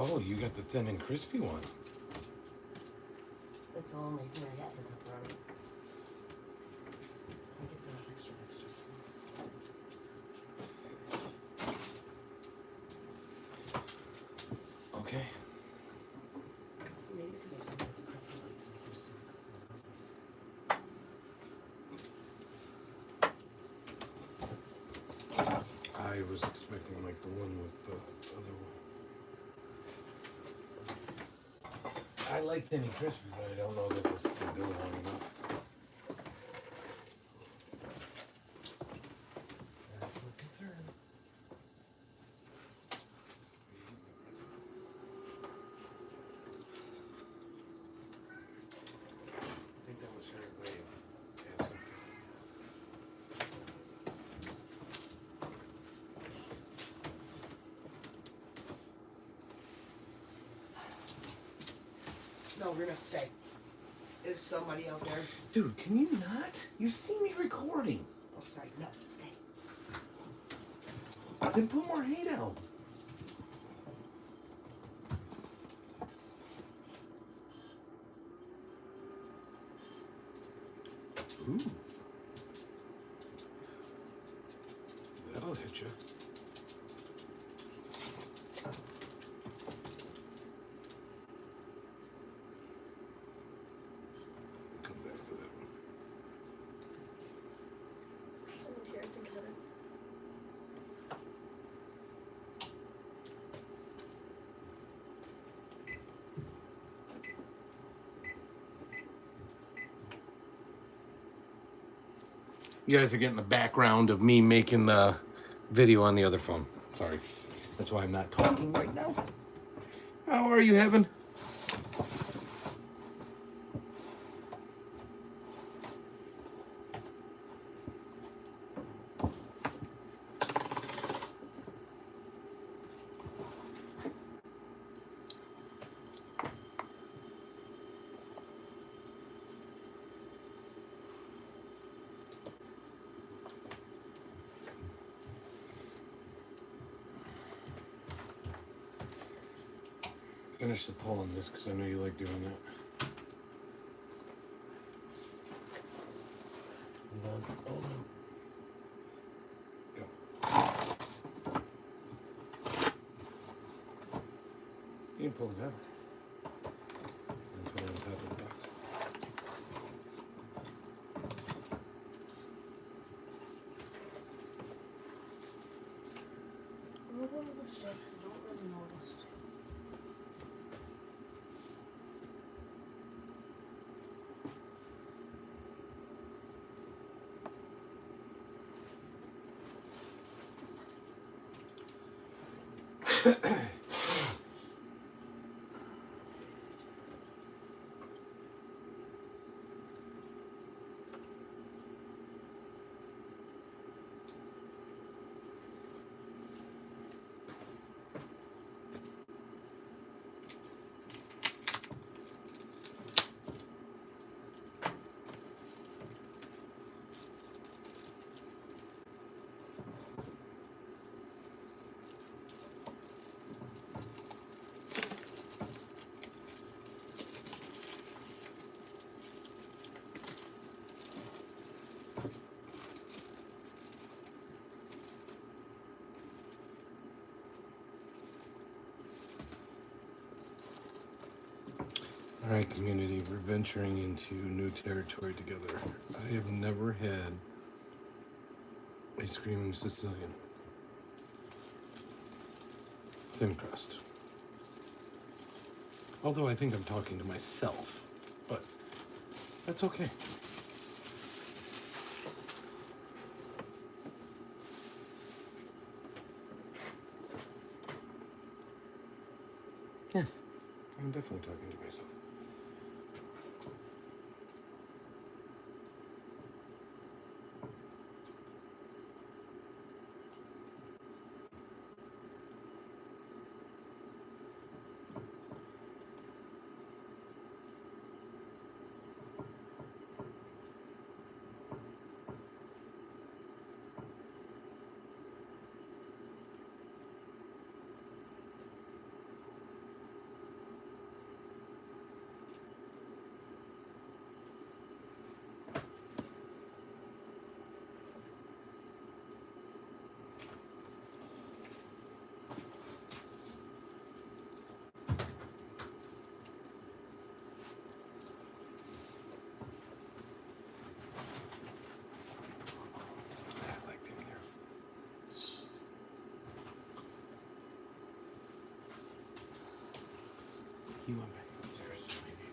Oh, you got the thin and crispy one. That's the only thing I got for pepperoni. I'll get the extra stuff. Okay. Maybe you can make some of those pretzel bites and here's some I was expecting like the one with the other one. I like thin and crispy, but I don't know that this is gonna do it long enough. That's my concern. I think that was her way of asking. No, we're gonna stay. Is somebody out there? Dude, can you not? You see me recording. Oh, sorry. No, stay. Then put more hay down. Ooh. That'll hit you. Come back to that one. Someone here, I think, had it. You guys are getting the background of me making the video on the other phone. Sorry. That's why I'm not talking right now. How are you, Heaven? Finish the pull on this because I know you like doing that. Hold on. Hold on. Go. You can pull it out. And put it on top of the box. I don't really know what else to do. All right, community, we're venturing into new territory together. I have never had a screaming Sicilian. Thin crust. Although I think I'm talking to myself, but that's okay. Yes, I'm definitely talking to myself. He went back upstairs, maybe.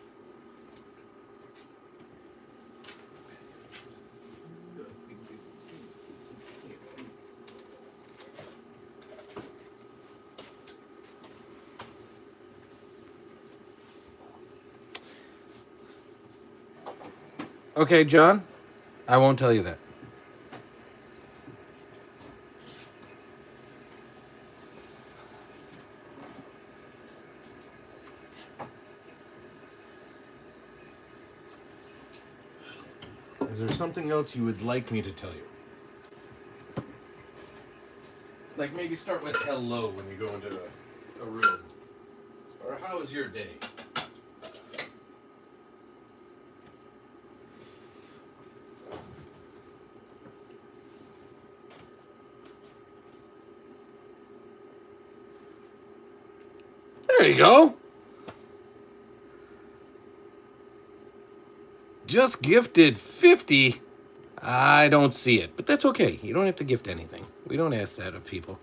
Okay, John, I won't tell you that. Is there something else you would like me to tell you? Like maybe start with hello when you go into a room. Or how was your day? There you go. Just gifted 50. I don't see it, but that's okay. You don't have to gift anything. We don't ask that of people.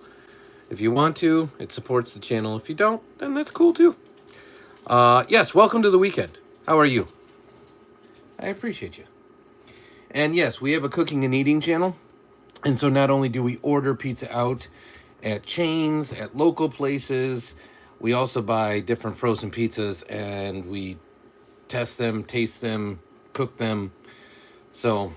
If you want to, it supports the channel. If you don't, then that's cool too. Yes, welcome to the weekend. How are you? I appreciate you. And yes, we have a cooking and eating channel. And so not only do we order pizza out at chains, at local places, we also buy different frozen pizzas and we test them, taste them, cook them. So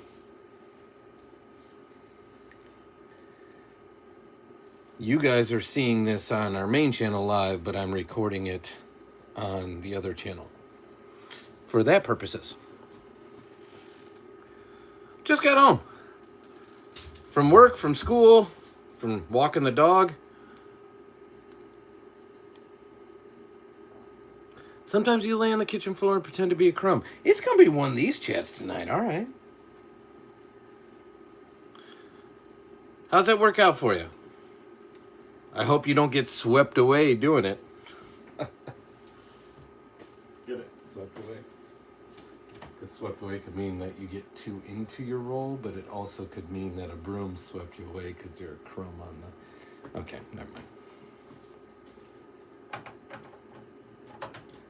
you guys are seeing this on our main channel live, but I'm recording it on the other channel for that purposes. Just got home from work, from school, from walking the dog. Sometimes you lay on the kitchen floor and pretend to be a crumb. It's gonna be one of these chats tonight, all right. How's that work out for you? I hope you don't get swept away doing it. Get it? Swept away. Because swept away could mean that you get too into your role, but it also could mean that a broom swept you away because you're a crumb on the... Okay, never mind.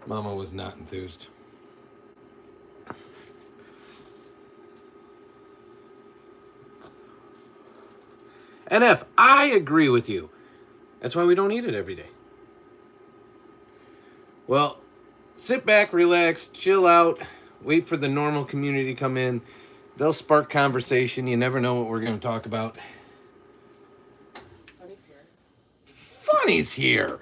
Mama was not enthused. NF, I agree with you. That's why we don't eat it every day. Well, sit back, relax, chill out, wait for the normal community to come in. They'll spark conversation. You never know what we're going to talk about. Funny's here. Funny's here.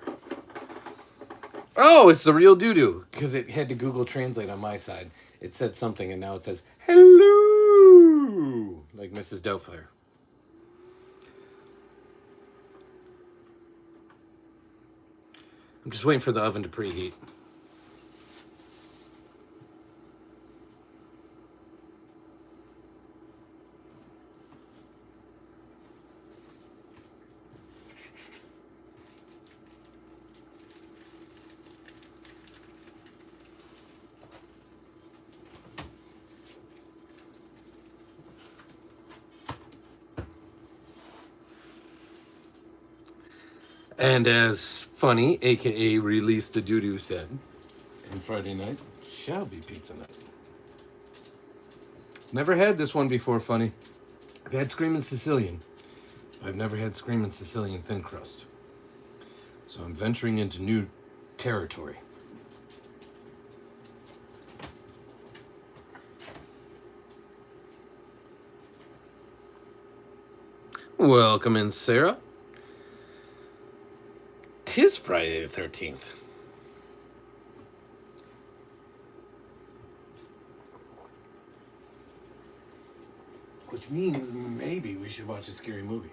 Oh, it's the real doo-doo. Because it had to Google Translate on my side. It said something and now it says, hello, like Mrs. Doubtfire. I'm just waiting for the oven to preheat. And as Funny, aka Release the Doo-Doo, said, and Friday night shall be pizza night. Never had this one before, Funny. I've had Screamin' Sicilian. I've never had Screamin' Sicilian thin crust. So I'm venturing into new territory. Welcome in, Sarah. 'Tis Friday the 13th. Which means maybe we should watch a scary movie.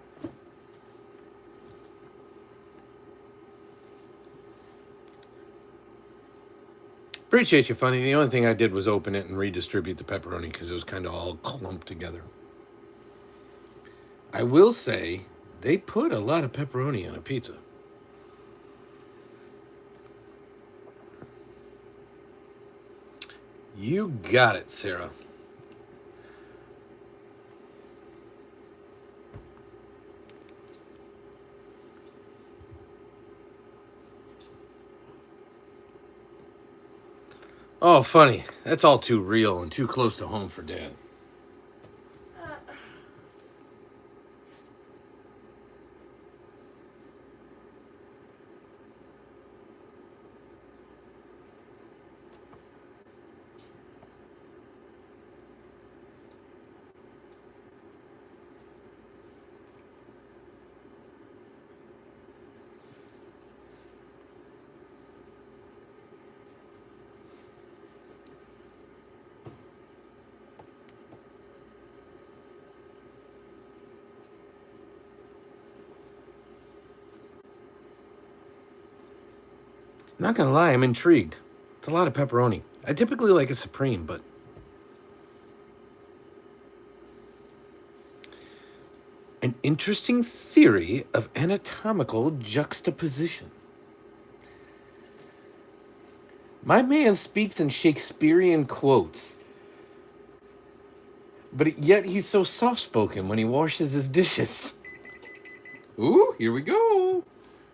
Appreciate you, Funny. The only thing I did was open it and redistribute the pepperoni because it was kind of all clumped together. I will say, they put a lot of pepperoni on a pizza. You got it, Sarah. Oh, funny. That's all too real and too close to home for Dad. Uh, Not gonna lie, I'm intrigued. It's a lot of pepperoni. I typically like a supreme, but an interesting theory of anatomical juxtaposition. My man speaks in Shakespearean quotes, but yet he's so soft-spoken when he washes his dishes. Ooh, here we go.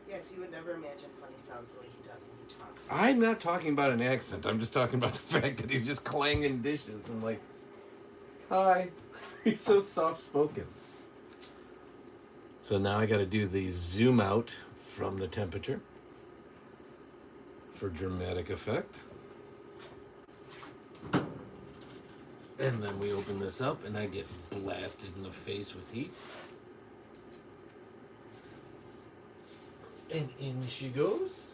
yes, you would never imagine funny sounds the way he does when he talks. I'm not talking about an accent. I'm just talking about the fact that he's just clanging dishes and like, hi. He's so soft-spoken. So now I got to do the zoom out from the temperature for dramatic effect. And then we open this up and I get blasted in the face with heat. And in she goes.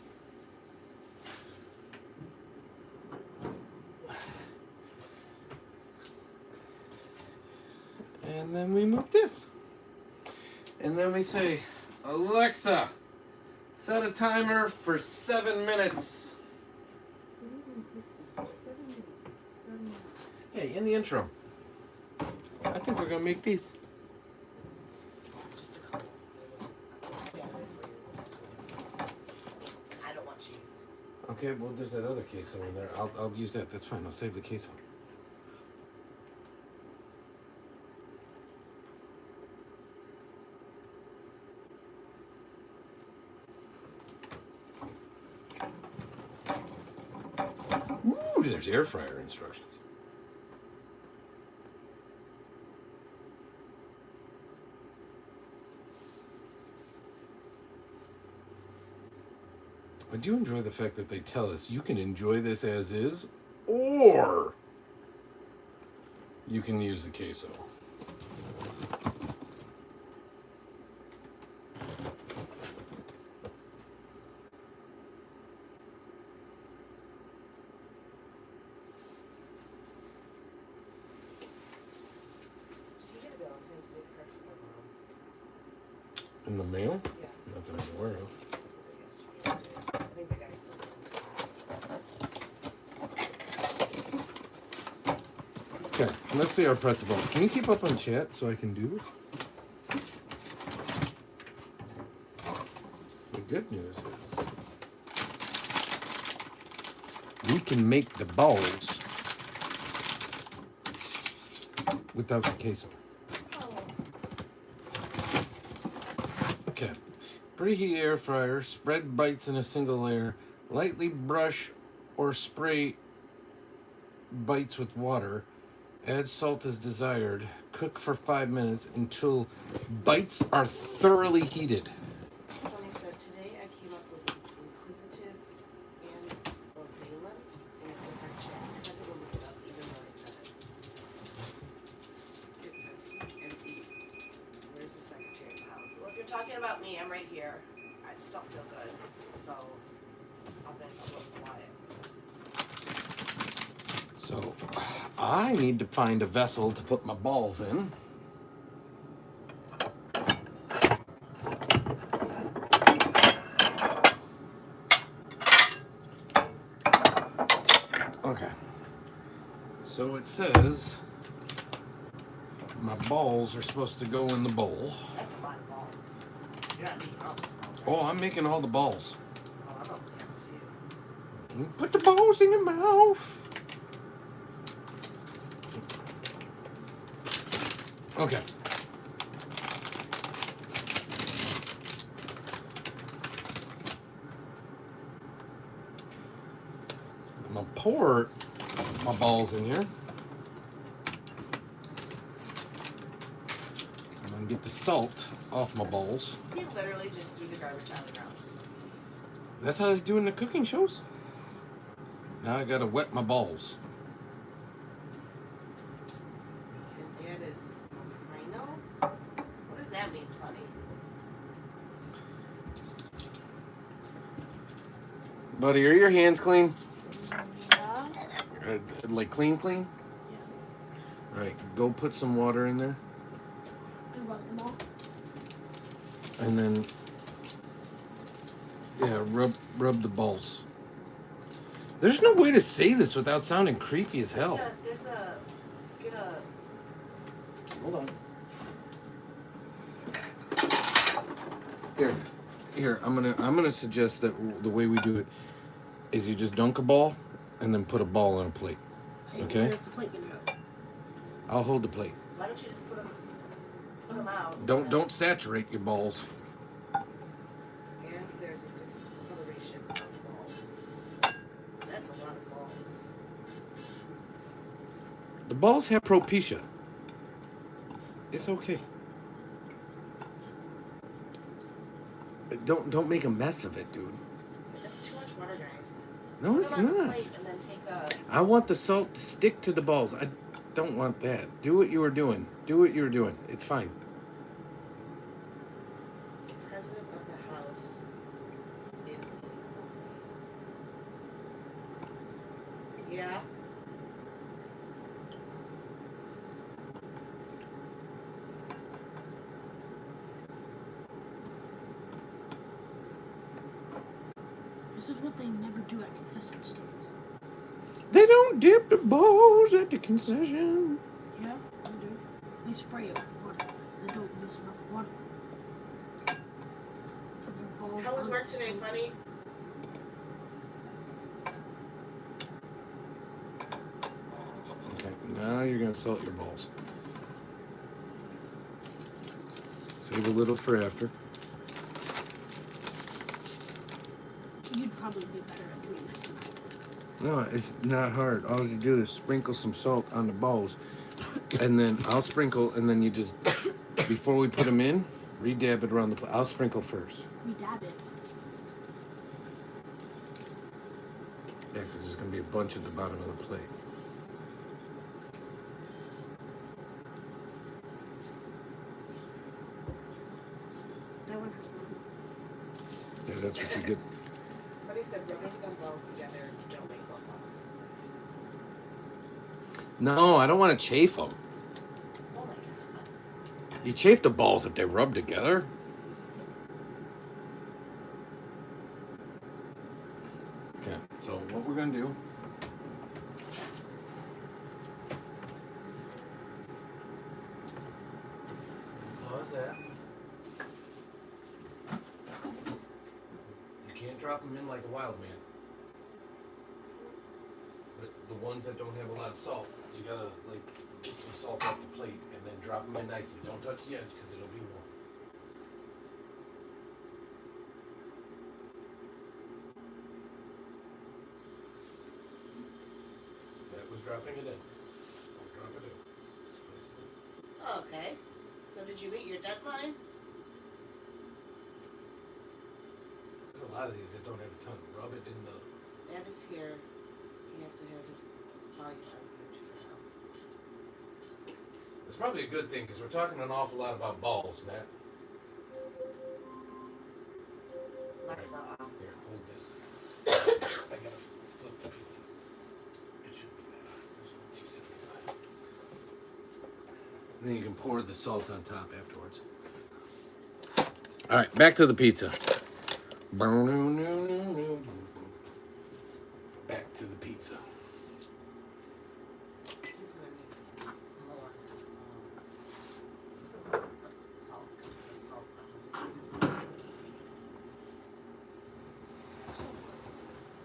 And then we move this. And then we say, Alexa, set a timer for 7 minutes. Hey, in the intro, I think we're going to make these. Just a couple. Yeah, for you. I don't want cheese. Okay, well, there's that other queso in there. I'll use that. That's fine. I'll save the queso. Ooh, there's air fryer instructions. I do enjoy the fact that they tell us you can enjoy this as is, or you can use the queso. Did you get a Valentine's Day card from my mom? In the mail? Yeah. Not that I'm aware of. I think the guy still didn't. Okay, let's see our pretzel balls. Can you keep up on chat so I can do it? The good news is we can make the balls without the queso. Okay. Preheat air fryer. Spread bites in a single layer. Lightly brush or spray bites with water. Add salt as desired. Cook for 5 minutes until bites are thoroughly heated. Tony said, today I came up with inquisitive and valence in a different chat. I had to go look it up even though I said it. It says heat and eat. Where's the secretary of the house? Well, if you're talking about me, I'm right here. I just don't feel good. So I'll bet I'll look quiet. So I need to find a vessel to put my balls in. Okay. So it says my balls are supposed to go in the bowl. That's a lot of balls. You're not making all those balls, right? Oh, I'm making all the balls. Oh, I'm only having a few. Put the balls in your mouth. Okay. I'm gonna pour my balls in here. I'm gonna get the salt off my balls. He literally just threw the garbage on the ground. That's how they do in the cooking shows. Now I gotta wet my balls. And Dad is Rhino? What does that mean, funny? Buddy, are your hands clean? Yeah. Like clean? Yeah. Alright, go put some water in there. And rub them all. And then, yeah, rub the balls. There's no way to say this without sounding creepy as hell. Get a. Hold on. Here. I'm gonna suggest that the way we do it is you just dunk a ball and then put a ball on a plate. Okay. Where's the plate gonna go? I'll hold the plate. Why don't you just put them out? Don't saturate your balls. And there's a discoloration of balls. That's a lot of balls. The balls have propecia. It's okay. Don't make a mess of it, dude. That's too much water, guys. No, Put it's them on the not. plate and then take a. I want the salt to stick to the balls. I don't want that. Do what you were doing. Do what you were doing. It's fine. President of the House in. Yeah. This is what they never do at concession stands. They don't dip the balls at the concession. Yeah, they do. They spray it with water. They don't use enough water. So their balls How was aren't work today, so- funny? Okay, now you're gonna salt your balls. Save a little for after. You'd probably be better at doing this than I would. No, it's not hard. All you do is sprinkle some salt on the balls, and then I'll sprinkle, and then you just, before we put them in, re-dab it around the plate. I'll sprinkle first. We dab it. Yeah, because there's gonna be a bunch at the bottom of the plate. That one has nothing. Yeah, that's what you get. But he said rubbing gumballs together don't make gumballs. No, I don't want to chafe them. Oh my god. You chafe the balls if they rub together. Okay, so what we're gonna do. Pause that. You can't drop them in like a wild man. But the ones that don't have a lot of salt, you gotta like get some salt off the plate and then drop them in nicely. Don't touch the edge because it'll be warm. That was dropping it in. Don't drop it in. Just place it in. Okay. So did you meet your deadline? There's a lot of these that don't have a tongue. Rub it in the. Ed is here. He has to have his volume on here for now. It's probably a good thing because we're talking an awful lot about balls, Matt. Alexa off. Here, hold this. I gotta flip the pizza. It should be that. There's $2.75. And then you can pour the salt on top afterwards. All right, back to the pizza. Back to the pizza. He's gonna need more salt because the salt on his tongue is there.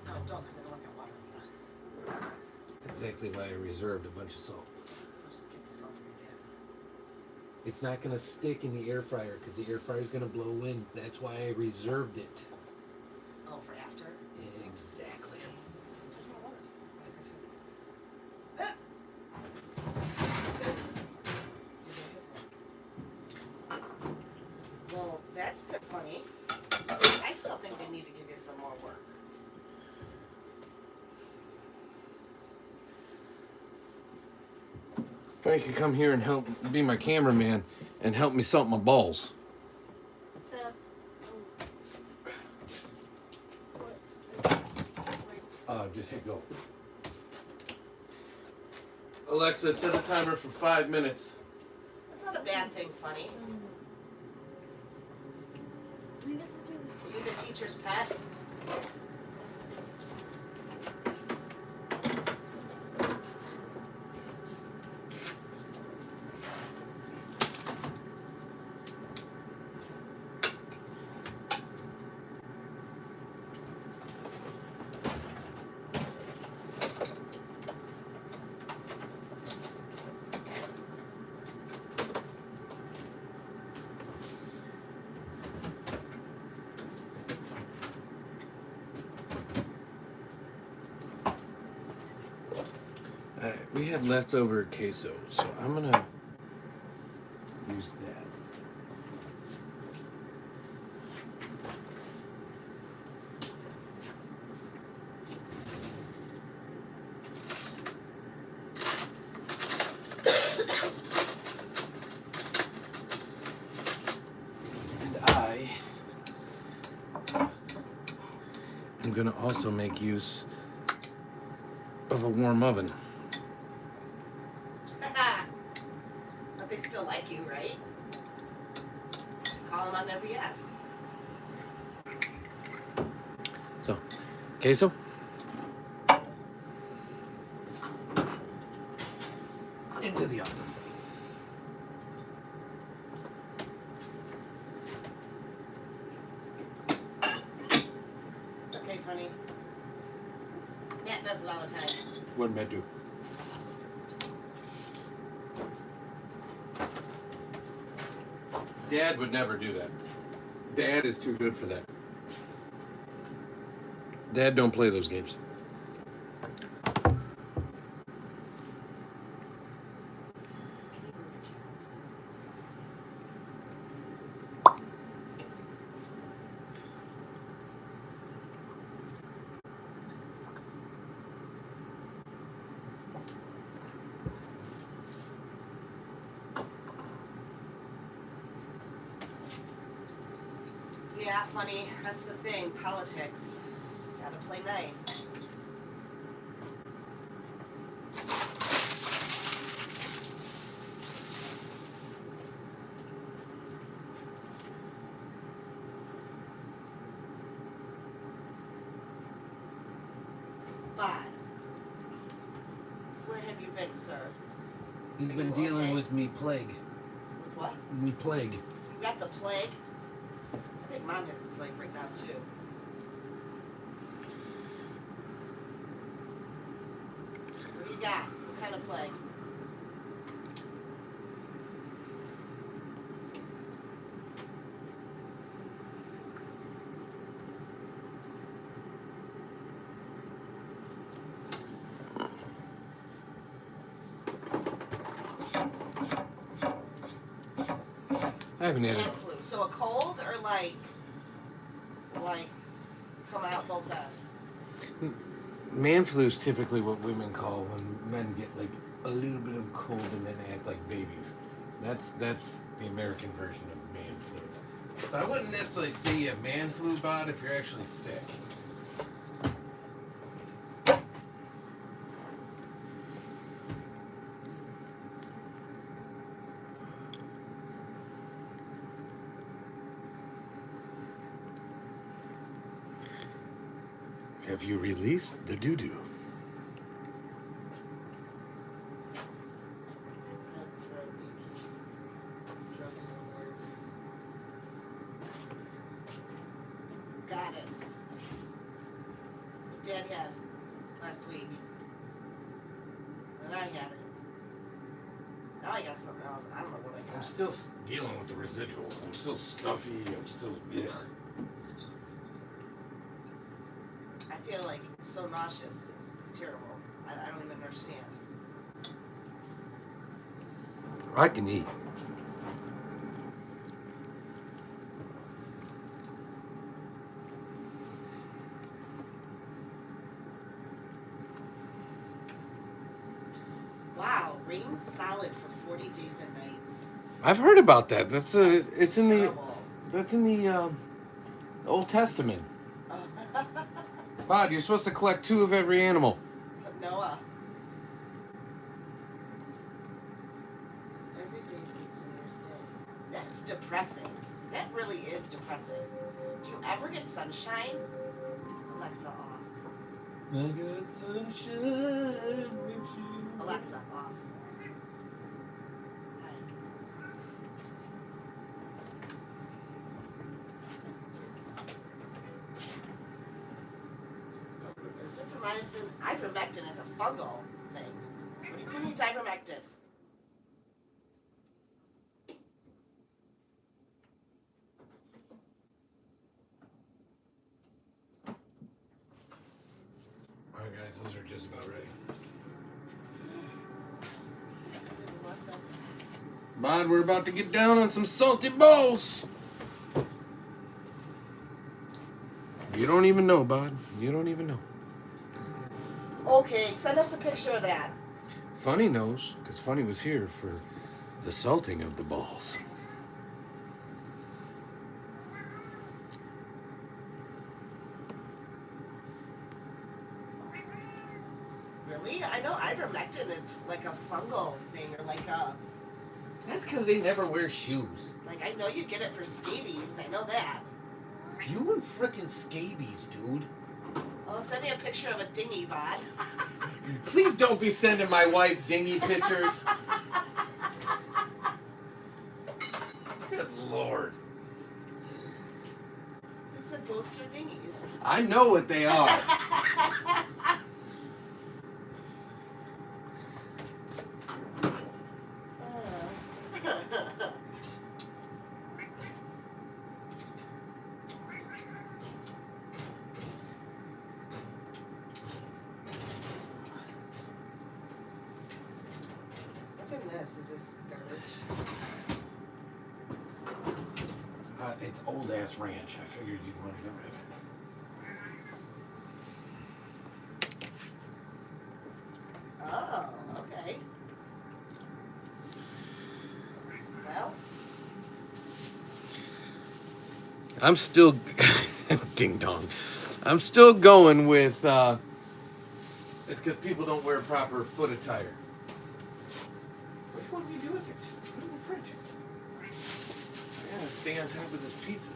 No, don't because I don't want that water on you. That's exactly why I reserved a bunch of salt. So just get the salt from your dad. It's not gonna stick in the air fryer because the air fryer is gonna blow wind. That's why I reserved it. Oh, for after? Exactly. Frank could come here and help be my cameraman and help me salt my balls. Just hit go. Alexa, set a timer for 5 minutes. That's not a bad thing, Funny. Are you the teacher's pet? We had leftover queso, so I'm gonna use that. I'm gonna also make use of a warm oven. But they still like you, right? Just call them on their BS. So, queso. Into the oven. It's okay, Funny. Matt does it all the time. What did Matt do? Dad would never do that. Dad is too good for that. Dad don't play those games. Yeah, Funny. That's the thing. Politics. Gotta play nice. But where have you been, sir? He's been dealing with me plague. With what? Me plague. You got the plague? I think Mom has the plague right now, too. What do you got? What kind of plague? I haven't had it. Man flu. So a cold or like come out both ends? Man flu is typically what women call when men get like a little bit of a cold and then act like babies. That's the American version of man flu. So I wouldn't necessarily say you have man flu bod if you're actually sick. Have you released the doo-doo? Got it. Dad had last week. And I had it. Now I got something else. I don't know what I I'm got. still dealing with the residuals. I'm still stuffy. I'm still... Ugh. I feel like so nauseous. It's terrible. I don't even understand. I can eat. Wow. Rain solid for 40 days and nights. I've heard about that. That's it's in the Terrible. that's in the Old Testament. Bod, you're supposed to collect 2 of every animal. Noah. Every day since New Year's Day. That's depressing. That really is depressing. Do you ever get sunshine? Alexa off. I got sunshine with you. Alexa off. Hi. Azithromycin, ivermectin is a fungal thing. Who needs ivermectin? Alright guys, those are just about ready. Bod, we're about to get down on some salty balls. You don't even know, Bod. You don't even know. Okay, send us a picture of that. Funny knows, because Funny was here for the salting of the balls. Really? I know ivermectin is like a fungal thing or like a... That's because they never wear shoes. Like, I know you get it for scabies. I know that. You and frickin' scabies, dude. Oh, send me a picture of a dinghy, Bod. Please don't be sending my wife dinghy pictures. Good Lord. Is it boats or dinghies? I know what they are. What's in this? Is this garbage? It's old ass ranch. I figured you'd want to get rid of it. Oh, okay. Well, I'm still ding dong. I'm still going with it's because people don't wear proper foot attire. What do you want me to do with it? Put it in the fridge. I gotta stay on top of this pizza.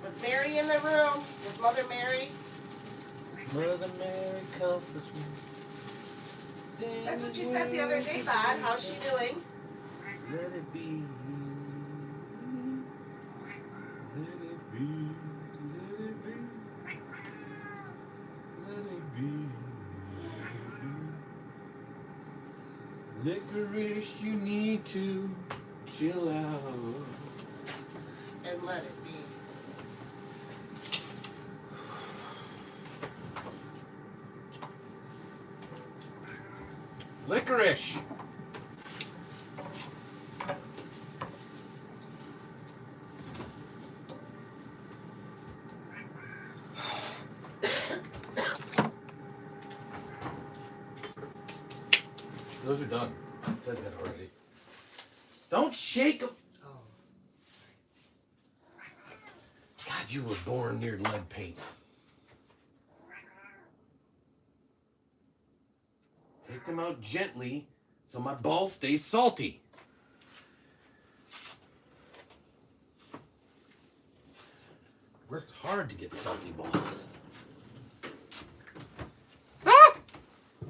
was Mary in the room? Was Mother Mary? Mother Mary comforts me. That's what you said the other day, Bod. How's she doing? Let it be. Let it be. Let it be. Let it be. Licorice, you need to chill out. And let it be. Licorice. Those are done. I said that already. Don't shake them. Oh. God, you were born near lead paint. Take them out gently so my balls stay salty. Worked hard to get salty balls. Ah!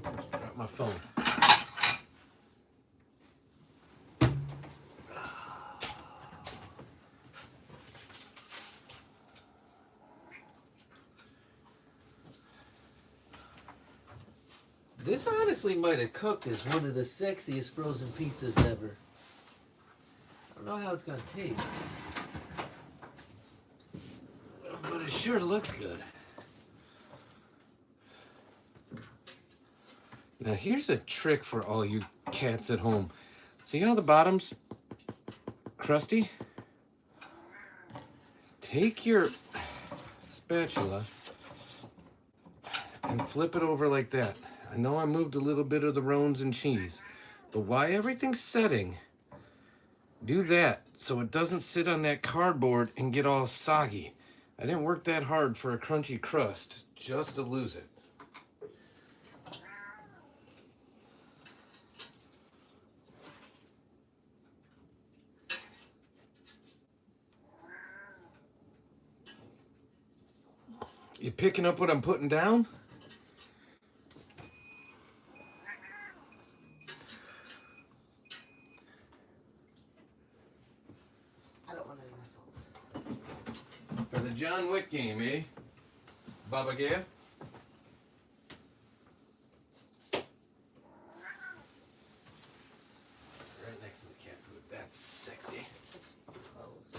Drop my phone. This honestly might have cooked as one of the sexiest frozen pizzas ever. I don't know how it's gonna taste, but it sure looks good. Now here's a trick for all you cats at home. See how the bottom's crusty? Take your spatula and flip it over like that. I know I moved a little bit of the roans and cheese, but while everything's setting, do that so it doesn't sit on that cardboard and get all soggy. I didn't work that hard for a crunchy crust just to lose it. You picking up what I'm putting down? I don't want any more salt. For the John Wick game, eh? Baba Gaya? Right next to the cat food. That's sexy. It's closed.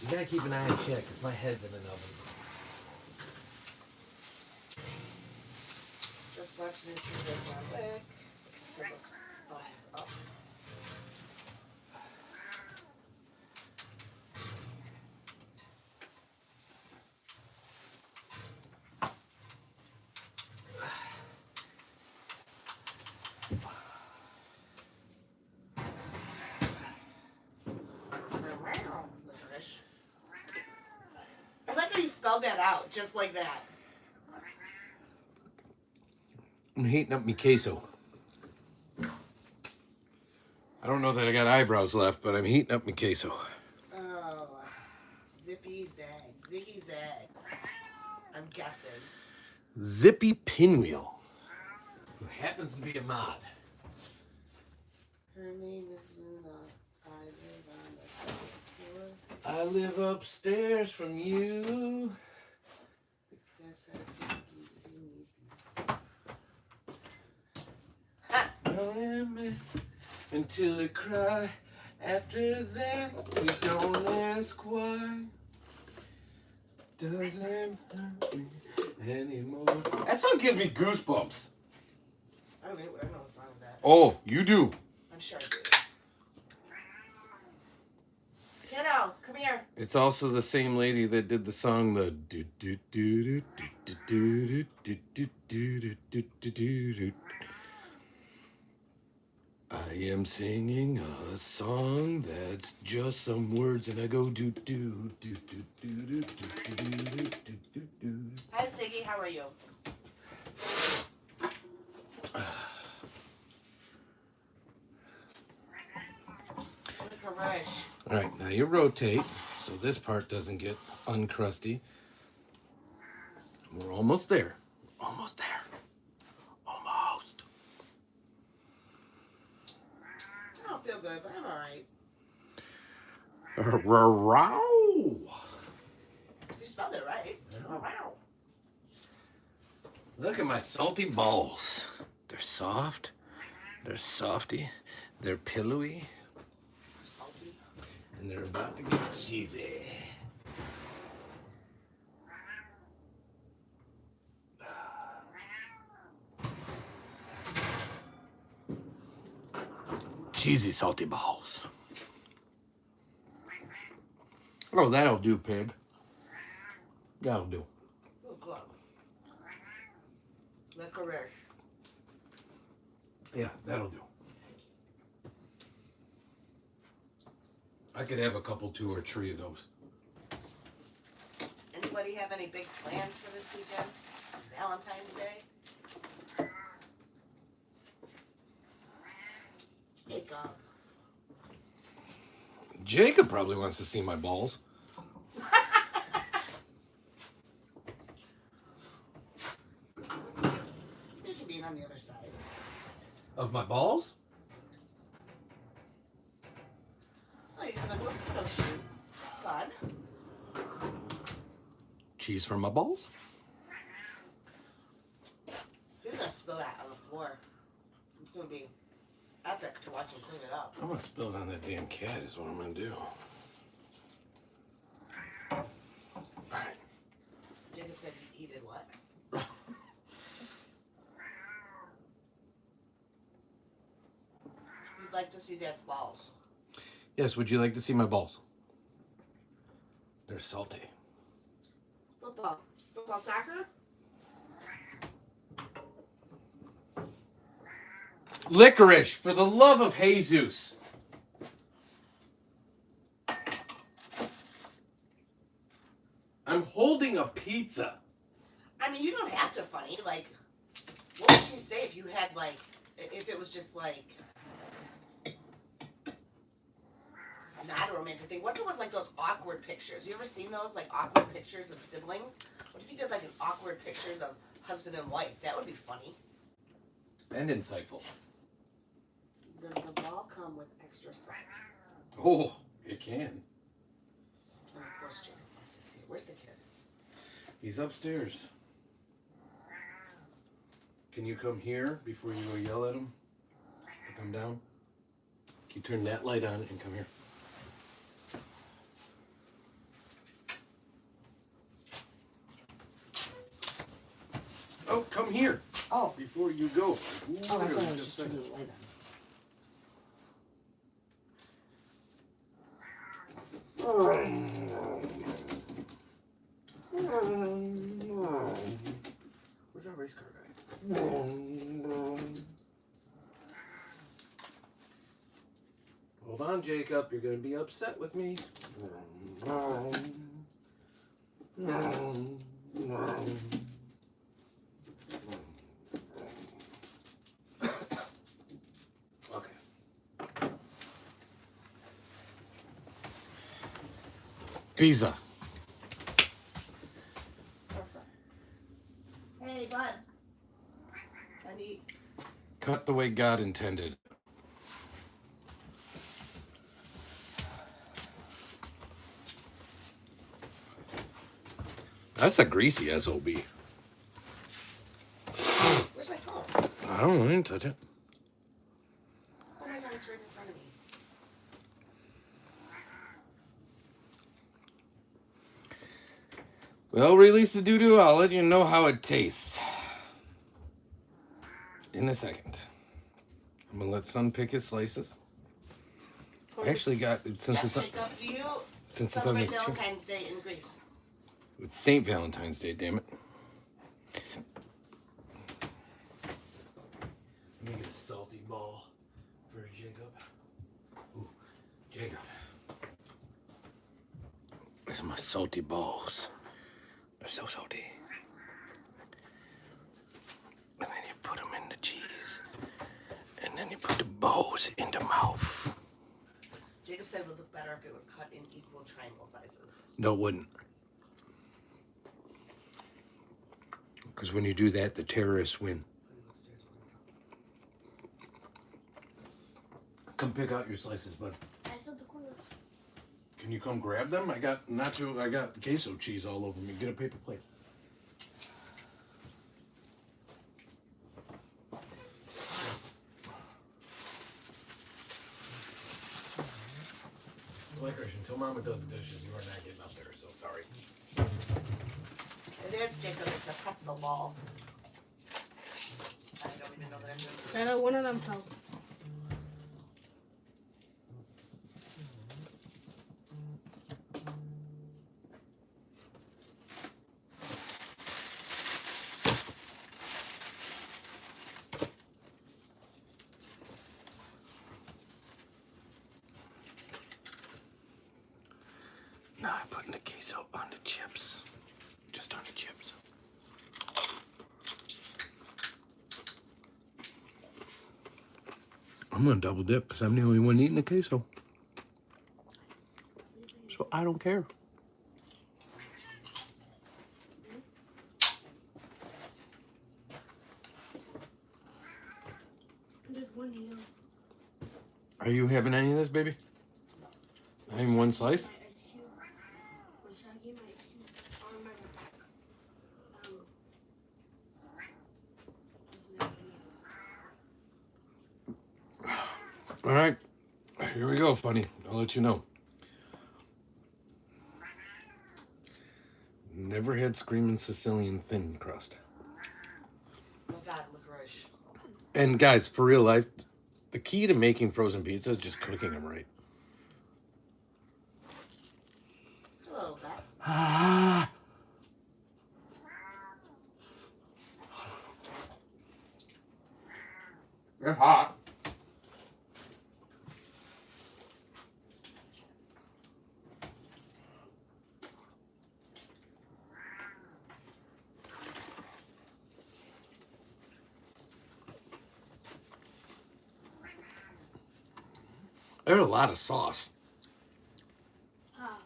You gotta keep an eye on check, because my head's in an oven. Just watching the trailer of John Wick. So it looks thumbs up. Licorice. I like how you spelled that out, just like that. I'm heating up my queso. I don't know that I got eyebrows left, but I'm heating up my queso. Oh, zippy zags, ziggy zags. I'm guessing. Zippy Pinwheel, who happens to be a mod. Her name is Luna. I live on the second floor. I live upstairs from you. Guess I think you see me. Don't let me until I cry. After that, we don't ask why. Doesn't hurt me anymore. That song gives me goosebumps. I don't know what song is that. Oh, you do. I'm sure I do. Kiddo, come here. It's also the same lady that did the song the do do do do do do do do do do do do. I am singing a song that's just some words, and I go do do do do do do do do do do do. Hi, Ziggy. How are you? Licorice. All right, now you rotate so this part doesn't get uncrusty. We're almost there. Almost there. Almost. I don't feel good, but I'm all right. Wow. You spelled it right. Oh, wow. Look at my salty balls. They're soft. They're softy. They're pillowy. Salty. And they're about to get cheesy. Cheesy, salty balls. Oh, that'll do, pig. That'll do. Oh, God. Licorice. Yeah, that'll do. I could have a couple, 2 or 3 of those. Anybody have any big plans for this weekend? Valentine's Day? Jacob. Jacob probably wants to see my balls. You should be on the other side. Of my balls? Oh, you're gonna go shoot. Fun. Cheese for my balls? You're gonna spill that on the floor. It's gonna be epic to watch him clean it up. I'm gonna spill it on that damn cat is what I'm gonna do. Alright. Jacob said he did what? like to see Dad's balls. Yes, would you like to see my balls? They're salty. Football. Football soccer? Licorice, for the love of Jesus. I'm holding a pizza. I mean, you don't have to funny. Like, what would she say if you had, like, if it was just, like, not a romantic thing? What if it was, like, those awkward pictures? You ever seen those, like, awkward pictures of siblings? What if you did, like, an awkward pictures of husband and wife? That would be funny. And insightful. Does the ball come with extra salt? Oh, it can. And of course, Jacob wants to see it. Where's the kid? He's upstairs. Can you come here before you go yell at him? Come down. Can you turn that light on and come here? Oh, come here. Oh. Before you go. Oh, I thought I was just turning the light on. Where's our race car guy? Hold on, Jacob. You're going to be upset with me. Okay. Pizza. Perfect. Hey, bud. I need. Cut the way God intended. That's a greasy SOB. Where's my phone? I don't know. I didn't touch it. Oh my god, it's right in front of me. Well, release the doo-doo. I'll let you know how it tastes. In a second. I'm going to let Son pick his slices. I actually got... Since Yes, it's Jacob, do you since it's on celebrate this Valentine's Day in Greece? It's St. Valentine's Day, damn it. Let me get a salty ball for Jacob. Ooh, Jacob. These are my salty balls. They're so salty. And then you put them in the cheese. And then you put the balls in the mouth. Jacob said it would look better if it was cut in equal triangle sizes. No, it wouldn't. Because when you do that, the terrorists win. Come pick out your slices, bud. I said the corner. Can you come grab them? I got queso cheese all over me. Get a paper plate. Licorice, until Mama does the dishes, you are not getting up there, so sorry. It is, Jacob. It's a pretzel ball. I don't even know that I'm doing it. I know one of them fell. Now I'm putting the queso on the chips. Just on the chips. I'm gonna double dip because I'm the only one eating the queso. So I don't care. There's one here. Are you having any of this, baby? Not even one slice? My ice cube. My Shaggy, my ice cube. On my All right. Here we go, funny. I'll let you know. Never had screaming Sicilian thin crust. Oh God, licorice. And guys, for real life, The key to making frozen pizza is just cooking them right. Hello, Beth. Ah. They're hot. There's a lot of sauce. Oh,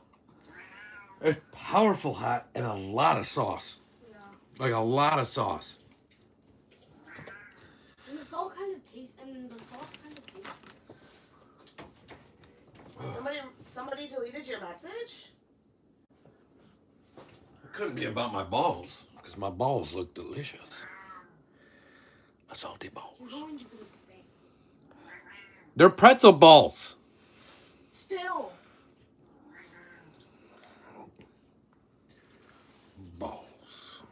It's powerful hot and a lot of sauce. yeah. Like a lot of sauce. And it's all kind of taste, and the sauce kind of tastes. Somebody deleted your message? It couldn't be about my balls, because my balls look delicious. A salty balls. You're going to this thing. They're pretzel balls. Still. Balls.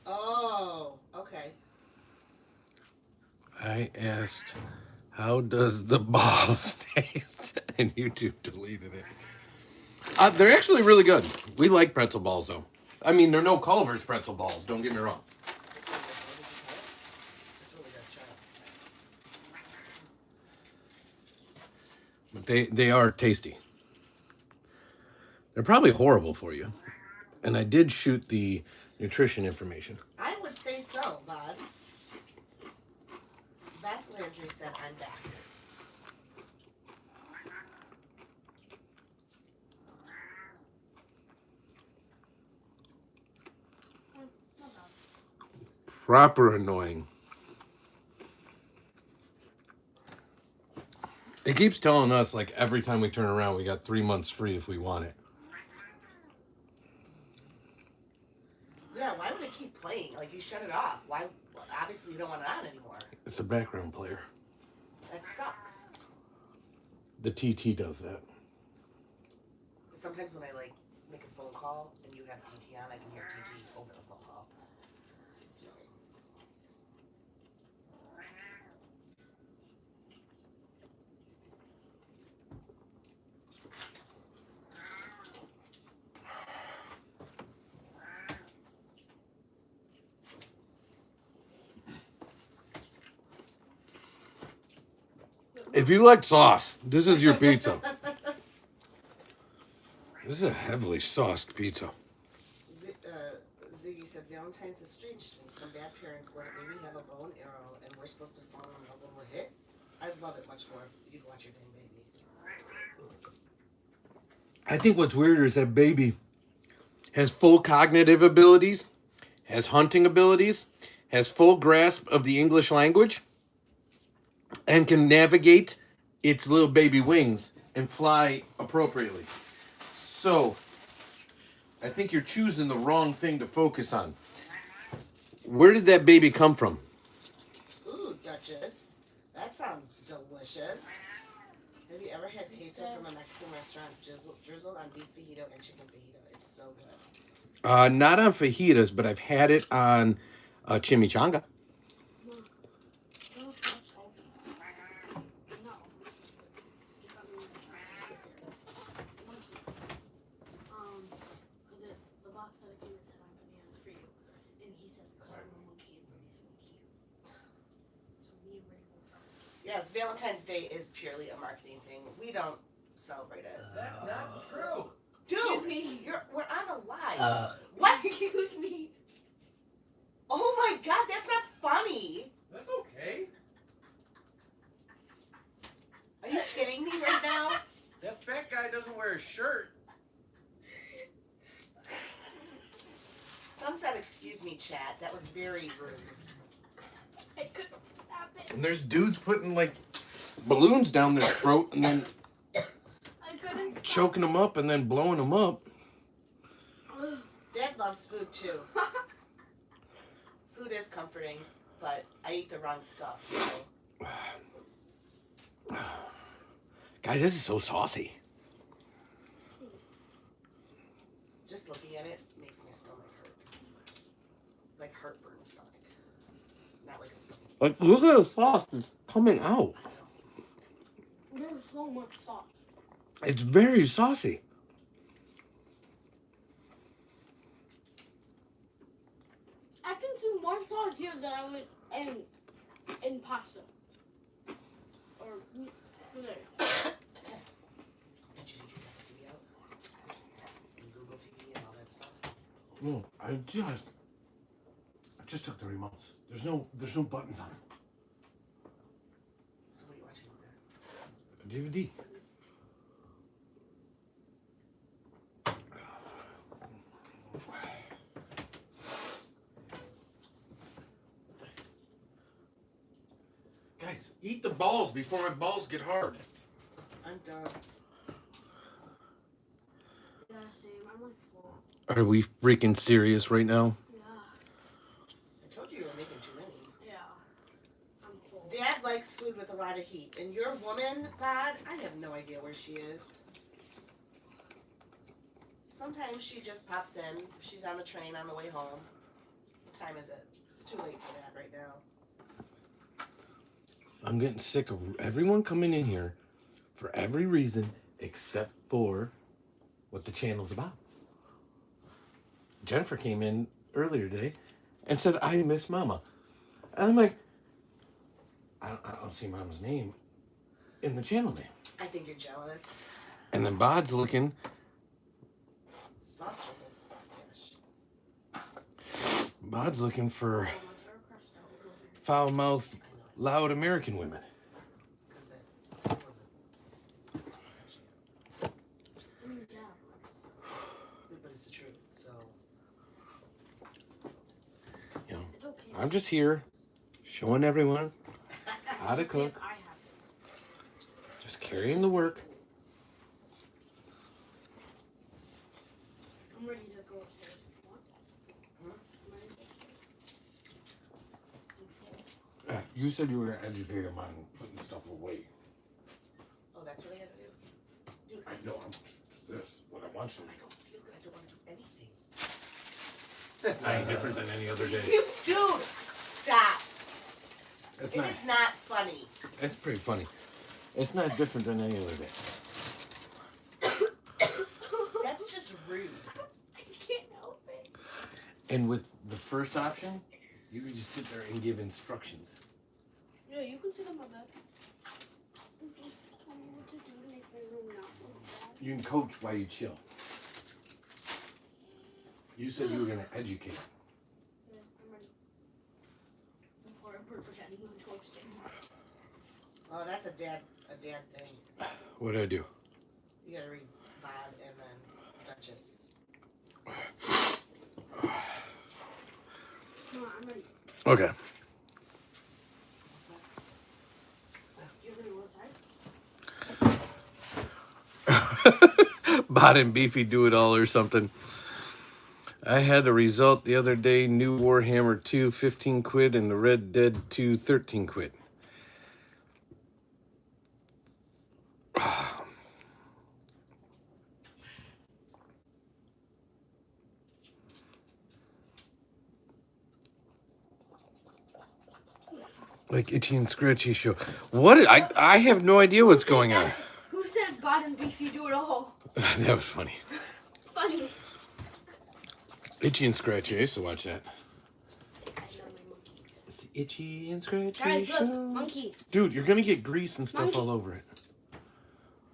Oh, okay. I asked, how does the balls taste? And YouTube deleted it. They're actually really good. We like pretzel balls, though. I mean, they're no Culver's pretzel balls, don't get me wrong. That's really good. Try it. But they are tasty. They're probably horrible for you. And I did shoot the nutrition information. I would say so, bud. Beth Landry said I'm back. Not bad. Proper annoying. It keeps telling us, like, every time we turn around, we got 3 months free if we want it. Yeah, why would it keep playing? Like, you shut it off. Why? Well, obviously, you don't want it on anymore. It's a background player. That sucks. The TT does that. Sometimes when I, like, make a phone call and you have TT on, I can hear TT over the phone call. It's annoying. If you like sauce, this is your pizza. This is a heavily sauced pizza. Ziggy said Valentine's is strange to me. Some bad parents let a baby have a bow and arrow, and we're supposed to fall in love when we're hit. I'd love it much more if you'd watch your dang baby. I think what's weirder is that baby has full cognitive abilities, has hunting abilities, has full grasp of the English language, and can navigate its little baby wings and fly appropriately. So, I think you're choosing the wrong thing to focus on. Where did that baby come from? Ooh, Duchess. That sounds delicious. Have you ever had queso from a Mexican restaurant drizzled on beef fajito and chicken fajito? It's so good. Not on fajitas, but I've had it on chimichanga. Yes, Valentine's Day is purely a marketing thing. We don't celebrate it. That's not true. Dude, Excuse me. we're on a live. What? Excuse me. Oh my god, that's not funny. That's okay. Are you kidding me right now? That fat guy doesn't wear a shirt. Sun said, excuse me, chat. That was very rude. I couldn't stop it. And there's dudes putting like balloons down their throat and then I couldn't stop. choking them up and then blowing them up. Dad loves food too. Food is comforting. but I eat the wrong stuff. So. Guys, this is so saucy. Just looking at it makes my stomach hurt. Like heartburn stomach. Not like a stomach. Like, look at the sauce that's coming out. There's so much sauce. It's very saucy. I can see more sauce here than I would in pasta. Or there. Did you take your TV out? And Google TV and all that stuff? No, I just took the remotes. There's no buttons on it. So what are you watching over there? A DVD. Guys, eat the balls before my balls get hard. I'm done. Yeah, same. I'm like full. Are we freaking serious right now? Yeah. I told you were making too many. Yeah. I'm full. Dad likes food with a lot of heat. And your woman, Bod, I have no idea where she is. Sometimes she just pops in. She's on the train on the way home. What time is it? It's too late for that right now. I'm getting sick of everyone coming in here for every reason except for what the channel's about. Jennifer came in earlier today and said, I miss Mama. And I'm like, I don't see Mama's name in the channel name. I think you're jealous. And then Bod's looking. Sauce will suck, Bod's looking for foul-mouthed, loud American women. Because that wasn't. Yeah. But it's the truth, so. You know, It's okay. I'm just here showing everyone how to cook, I have just carrying the work. I'm ready to go upstairs. What? Hmm? I'm ready to go upstairs. You said you were going to educate him on putting stuff away. Oh, that's what I had to do? Dude, I know. This what I want you to I don't feel good. I don't want to do anything. That's not any different than any other day. Dude, stop. It's It not. is not funny. It's pretty funny. It's not different than any other day. That's just rude. I can't help it. And with the first option, you can just sit there and give instructions. Yeah, you can sit on my bed. I'm just telling you what to do to make my room not look bad. You can coach while you chill. You said you were going to educate. Yeah, I'm ready. Before I pretend you can go upstairs. Oh, that's a dad thing. What did I do? You gotta read Bob and then Duchess. No, I'm ready. Okay. You ready to go outside? Bod and Beefy do it all or something. I had the result the other day. New Warhammer 2, 15 quid, and the Red Dead 2, 13 quid. Like Itchy and Scratchy show. What? I have no idea what's going on. Who said Bod and Beefy do it all? That was funny. Funny. Itchy and Scratchy. I used to watch that. I love my monkey. It's the Itchy and Scratchy Guys, show. look, monkey. Dude, you're gonna get grease and stuff Monkey. all over it.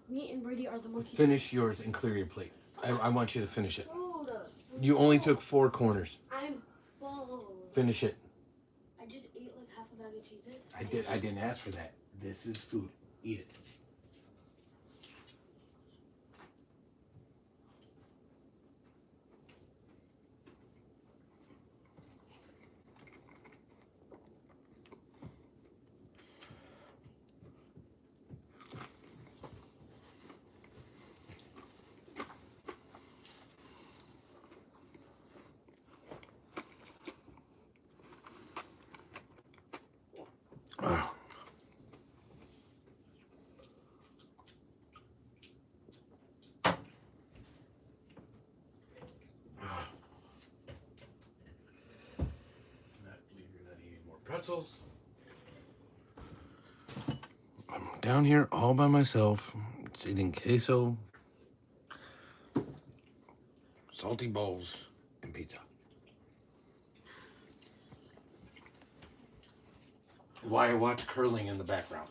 Me and Brady are the monkeys. Finish yours and clear your plate. I want you to finish it. Hold up. You only took 4 corners. I'm full. Finish it. I just ate like half a bag of Cheez-Its. I didn't ask for that. This is food. Eat it. pretzels. I'm down here all by myself, just eating queso, salty bowls, and pizza. Why I watch curling in the background.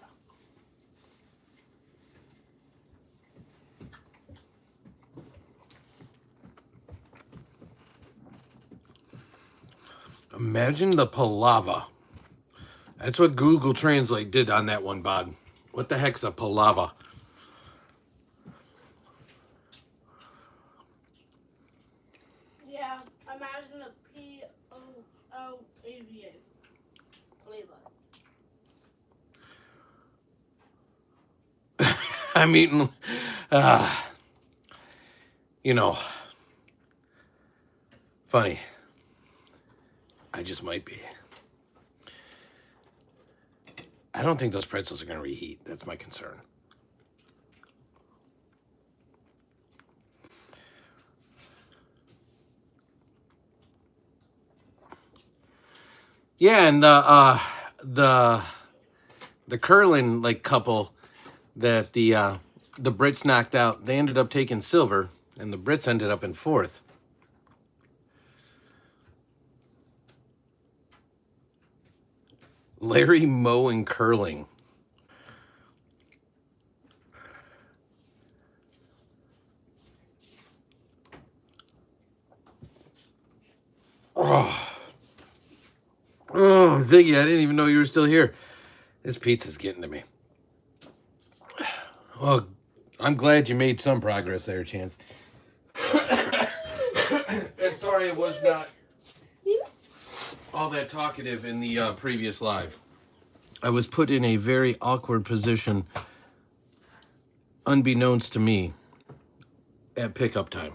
Imagine the palava. That's what Google Translate did on that one, Bod. What the heck's a palava? Yeah, imagine a P-O-O-A-V-A. Flavor. I'm eating, you know, funny. I just might be. I don't think those pretzels are going to reheat. That's my concern. Yeah, and the curling like couple that the Brits knocked out, they ended up taking silver, and the Brits ended up in fourth. Larry Moe and curling. Oh, Ziggy, I didn't even know you were still here. This pizza's getting to me. Well, I'm glad you made some progress there, Chance. And sorry it was not all that talkative in the previous live. I was put in a very awkward position, unbeknownst to me, at pickup time.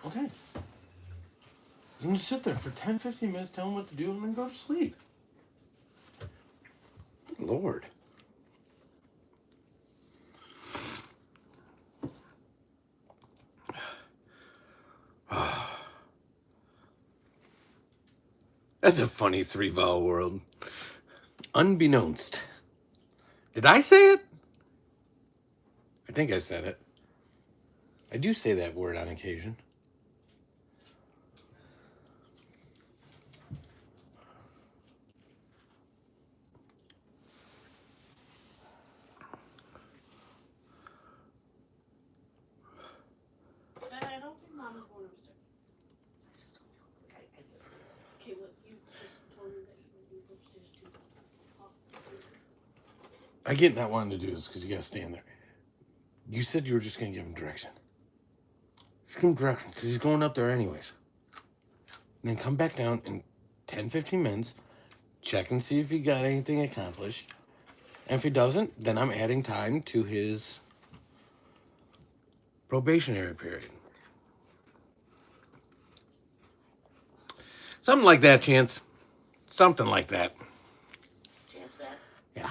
Okay. I'm going to sit there for 10, 15 minutes, tell them what to do, and then go to sleep. Good Lord. That's a funny three-vowel world. Unbeknownst. Did I say it? I think I said it. I do say that word on occasion. I don't think Mama's born a mistake. Okay, look, you just told me that you would be upstairs too. I get not wanting to do this because you got to stand there. You said you were just going to give him direction. Just give him direction because he's going up there anyways. And then come back down in 10, 15 minutes, check and see if he got anything accomplished. And if he doesn't, then I'm adding time to his probationary period. Something like that, Chance. Something like that. Chance back? Yeah.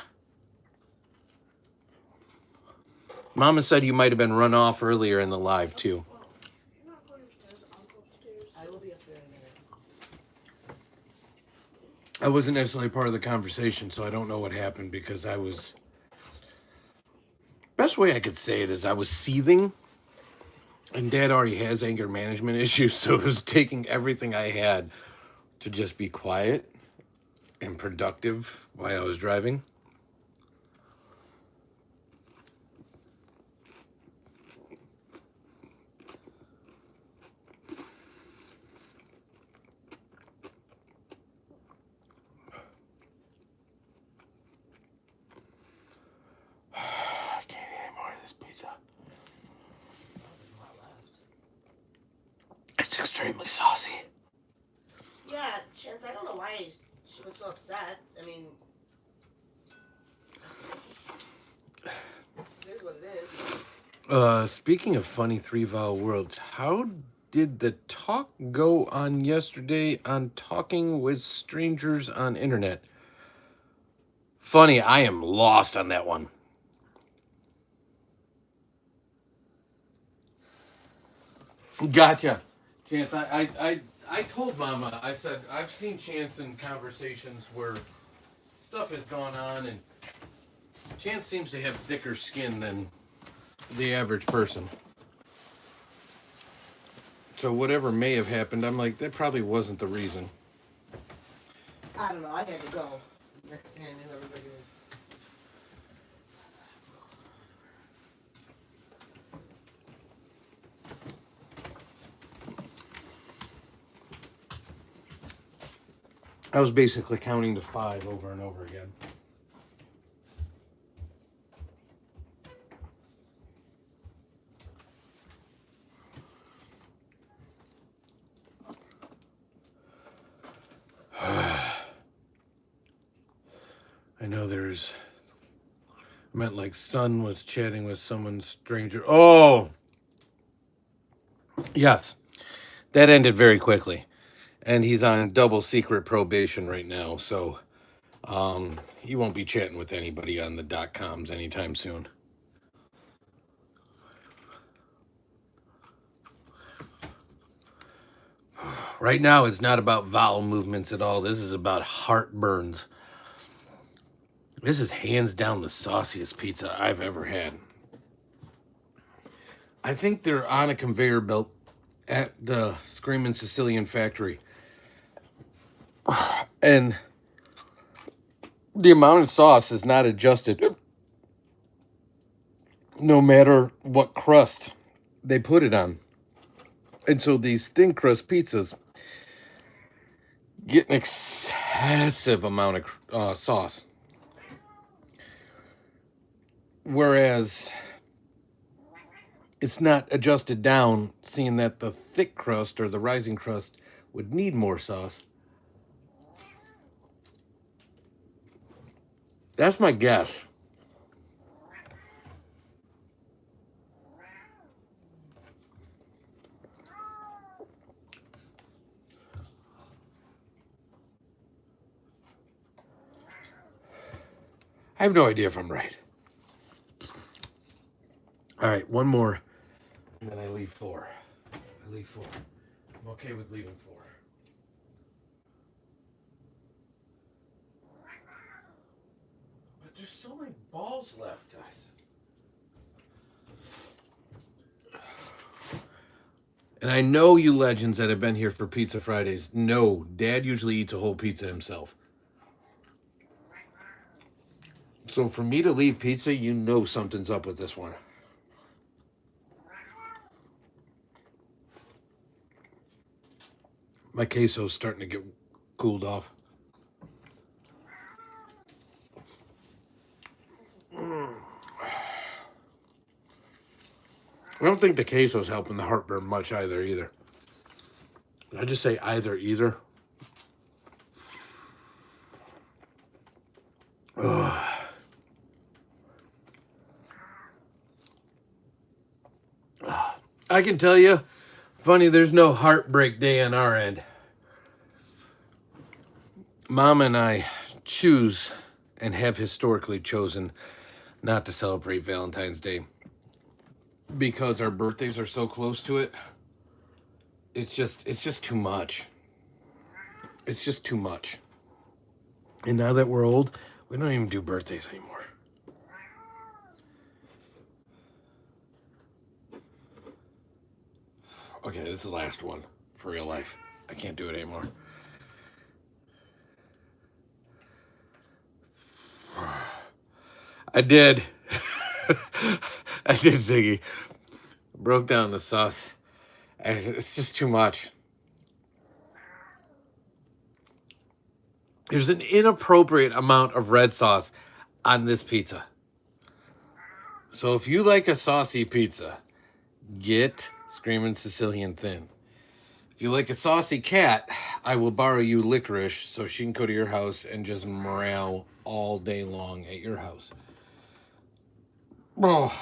Mama said you might have been run off earlier in the live, too. You're not going upstairs, I'll go upstairs. I will be up there in a minute. I wasn't necessarily part of the conversation, so I don't know what happened because I was... Best way I could say it is I was seething, and Dad already has anger management issues, so it was taking everything I had to just be quiet and productive while I was driving. I can't eat any more of this pizza. There's a lot left. It's extremely saucy. Yeah, Chance, I don't know why she was so upset. I mean, it is what it is. Speaking of funny three-vowel words, how did the talk go on yesterday on talking with strangers on internet? Funny, I am lost on that one. Gotcha. Chance, I told Mama, I said, I've seen Chance in conversations where stuff has gone on, and Chance seems to have thicker skin than the average person. So whatever may have happened, I'm like, that probably wasn't the reason. I don't know. I had to go. Next thing I knew, everybody was. I was basically counting to 5 over and over again. I know there's. I meant like Son was chatting with someone stranger. Oh! Yes. That ended very quickly. And he's on double secret probation right now, so he won't be chatting with anybody on the .coms anytime soon. Right now, it's not about vowel movements at all. This is about heartburns. This is hands down the sauciest pizza I've ever had. I think they're on a conveyor belt at the Screamin' Sicilian factory. And the amount of sauce is not adjusted no matter what crust they put it on. And so these thin crust pizzas get an excessive amount of sauce. Whereas it's not adjusted down, seeing that the thick crust or the rising crust would need more sauce. That's my guess. I have no idea if I'm right. All right, one more, and then I leave 4. I leave 4. I'm okay with leaving 4. But there's so many balls left, guys. And I know you legends that have been here for Pizza Fridays know Dad usually eats a whole pizza himself. So for me to leave pizza, you know something's up with this one. My queso's starting to get cooled off. I don't think the queso's helping the heartburn much either. Did I just say either? Ugh. I can tell you, funny, there's no heartbreak day on our end. Mom and I choose and have historically chosen not to celebrate Valentine's Day because our birthdays are so close to it. It's just too much. It's just too much. And now that we're old, we don't even do birthdays anymore. Okay, this is the last one for real life. I can't do it anymore. I did. I did, Ziggy. Broke down the sauce. It's just too much. There's an inappropriate amount of red sauce on this pizza. So if you like a saucy pizza, get Screamin' Sicilian Thin. If you like a saucy cat, I will borrow you Licorice so she can go to your house and just meow all day long at your house. Oh.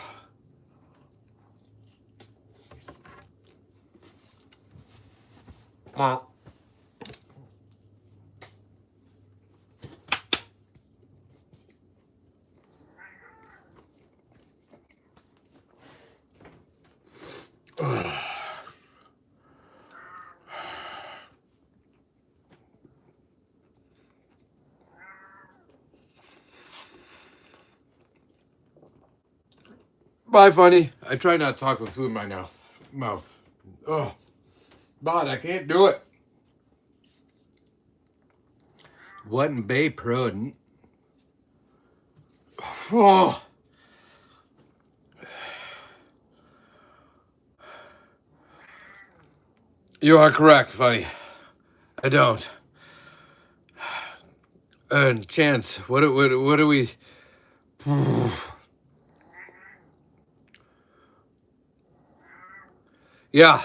Bye, funny. I try not to talk with food in my mouth. Oh, but I can't do it. Wasn't Bay prudent? Oh. You are correct, funny. I don't. And Chance, what do we? Yeah,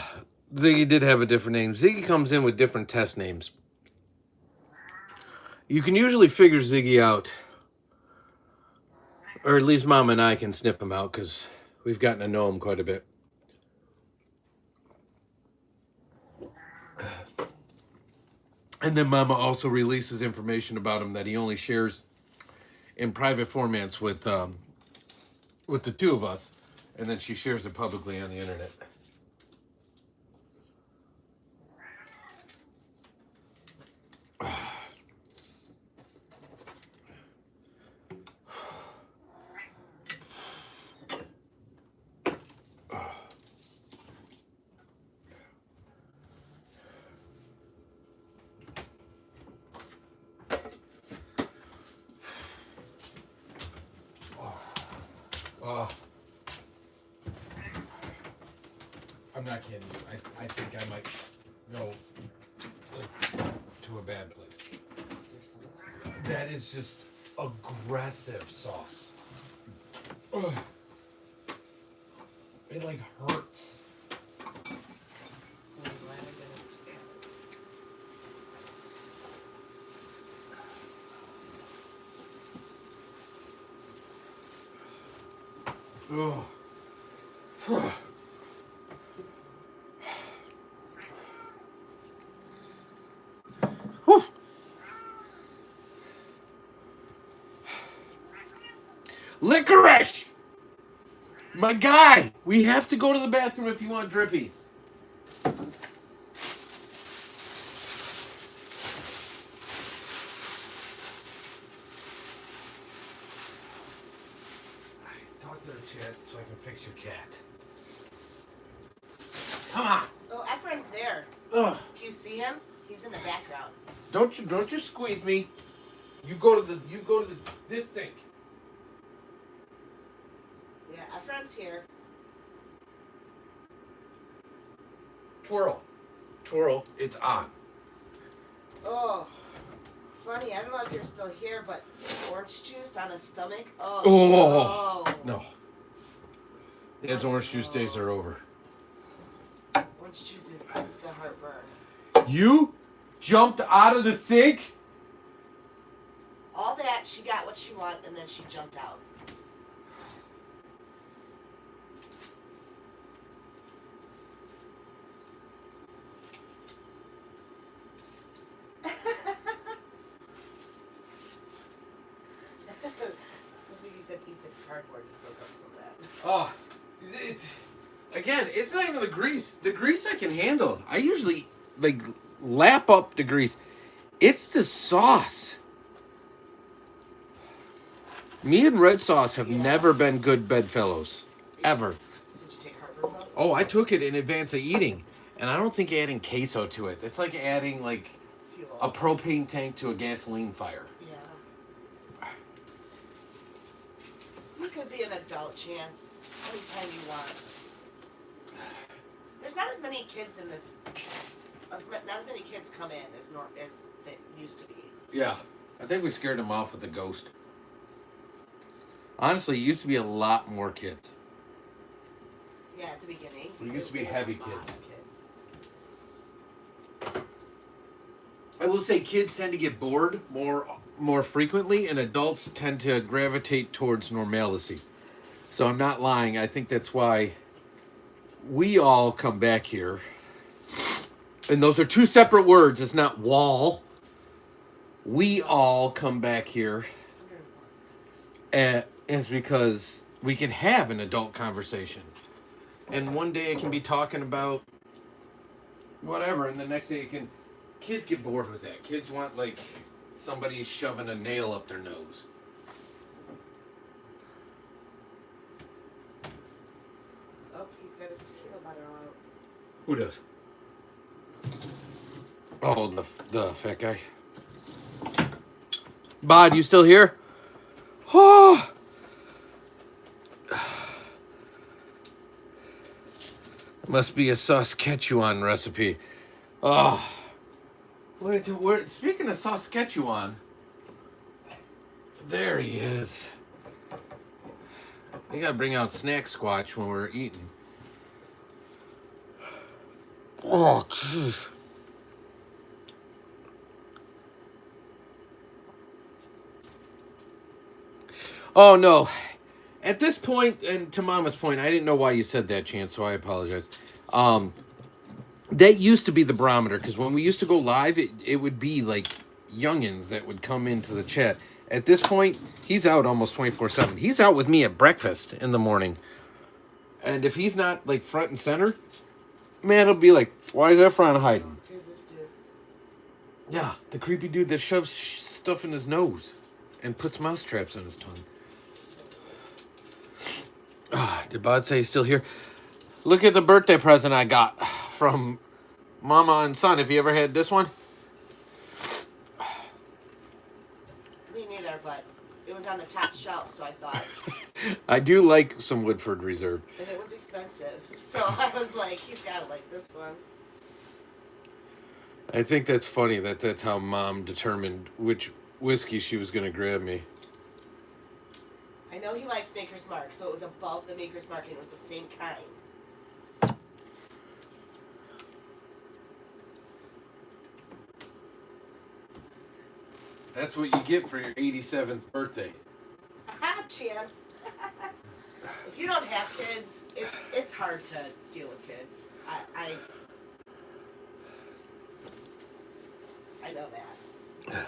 Ziggy did have a different name. Ziggy comes in with different test names. You can usually figure Ziggy out, or at least Mom and I can sniff him out because we've gotten to know him quite a bit. And then Mama also releases information about him that he only shares in private formats with the two of us, and then she shares it publicly on the internet. I'm not kidding you. I think I might go to a bad place. That is just aggressive sauce. Ugh. It like hurts. I'm glad I did it together. Ugh. Licorice! My guy! We have to go to the bathroom if you want drippies. Talk to the chat so I can fix your cat. Come on! Oh, Efren's there. Ugh. Can you see him? He's in the background. Don't you squeeze me. You go to this sink. Yeah, Efren's here. Twirl. Twirl. It's on. Oh, funny. I don't know if you're still here, but orange juice on his stomach. Oh. Oh. No. Dad's orange juice days are over. Orange juice is instant heartburn. You jumped out of the sink? All that, she got what she wanted, and then she jumped out. Ziggy said eat the cardboard to soak up some of that. Oh, it's not even the grease. The grease I can handle. I usually lap up the grease. It's the sauce. Me and red sauce have never been good bedfellows. Ever. Did you take heartburn though? Oh, I took it in advance of eating. And I don't think adding queso to it. It's like adding Fuel. a propane tank to a gasoline fire. Yeah. You could be an adult, Chance. Anytime you want. There's not as many kids in this. Not as many kids come in as they used to be. Yeah. I think we scared them off with the ghost. Honestly, it used to be a lot more kids. Yeah, at the beginning. We used to be there was heavy a lot kids. of kids. I will say kids tend to get bored more frequently, and adults tend to gravitate towards normalcy. So I'm not lying. I think that's why we all come back here And those are two separate words. It's not wall. We all come back here. It's because we can have an adult conversation. And one day I can be talking about whatever, and the next day kids get bored with that. Kids want, like, somebody shoving a nail up their nose. Oh, he's got his tequila butter out. Who does? Oh, the fat guy. Bod, you still here? Oh! Must be a Saskatchewan recipe. Oh. Speaking of Saskatchewan, there he is. We gotta bring out snack squatch when we're eating. Oh, jeez. Oh, no. At this point, and to Mama's point, I didn't know why you said that, Chance, so I apologize. That used to be the barometer, because when we used to go live, it would be like youngins that would come into the chat. At this point, he's out almost 24/7. He's out with me at breakfast in the morning. And if he's not, like, front and center, man, it'll be like, why is Efron hiding? Here's this dude. Yeah, the creepy dude that shoves stuff in his nose and puts mouse traps on his tongue. Did Bod say he's still here? Look at the birthday present I got from Mama and Son. Have you ever had this one? Me neither, but it was on the top shelf, so I thought. I do like some Woodford Reserve. And it was expensive, so I was like, he's got to like this one. I think that's funny that's how Mom determined which whiskey she was going to grab me. I know he likes Maker's Mark, so it was above the Maker's Mark, and it was the same kind. That's what you get for your 87th birthday. Chance. If you don't have kids, it's hard to deal with kids. I know that.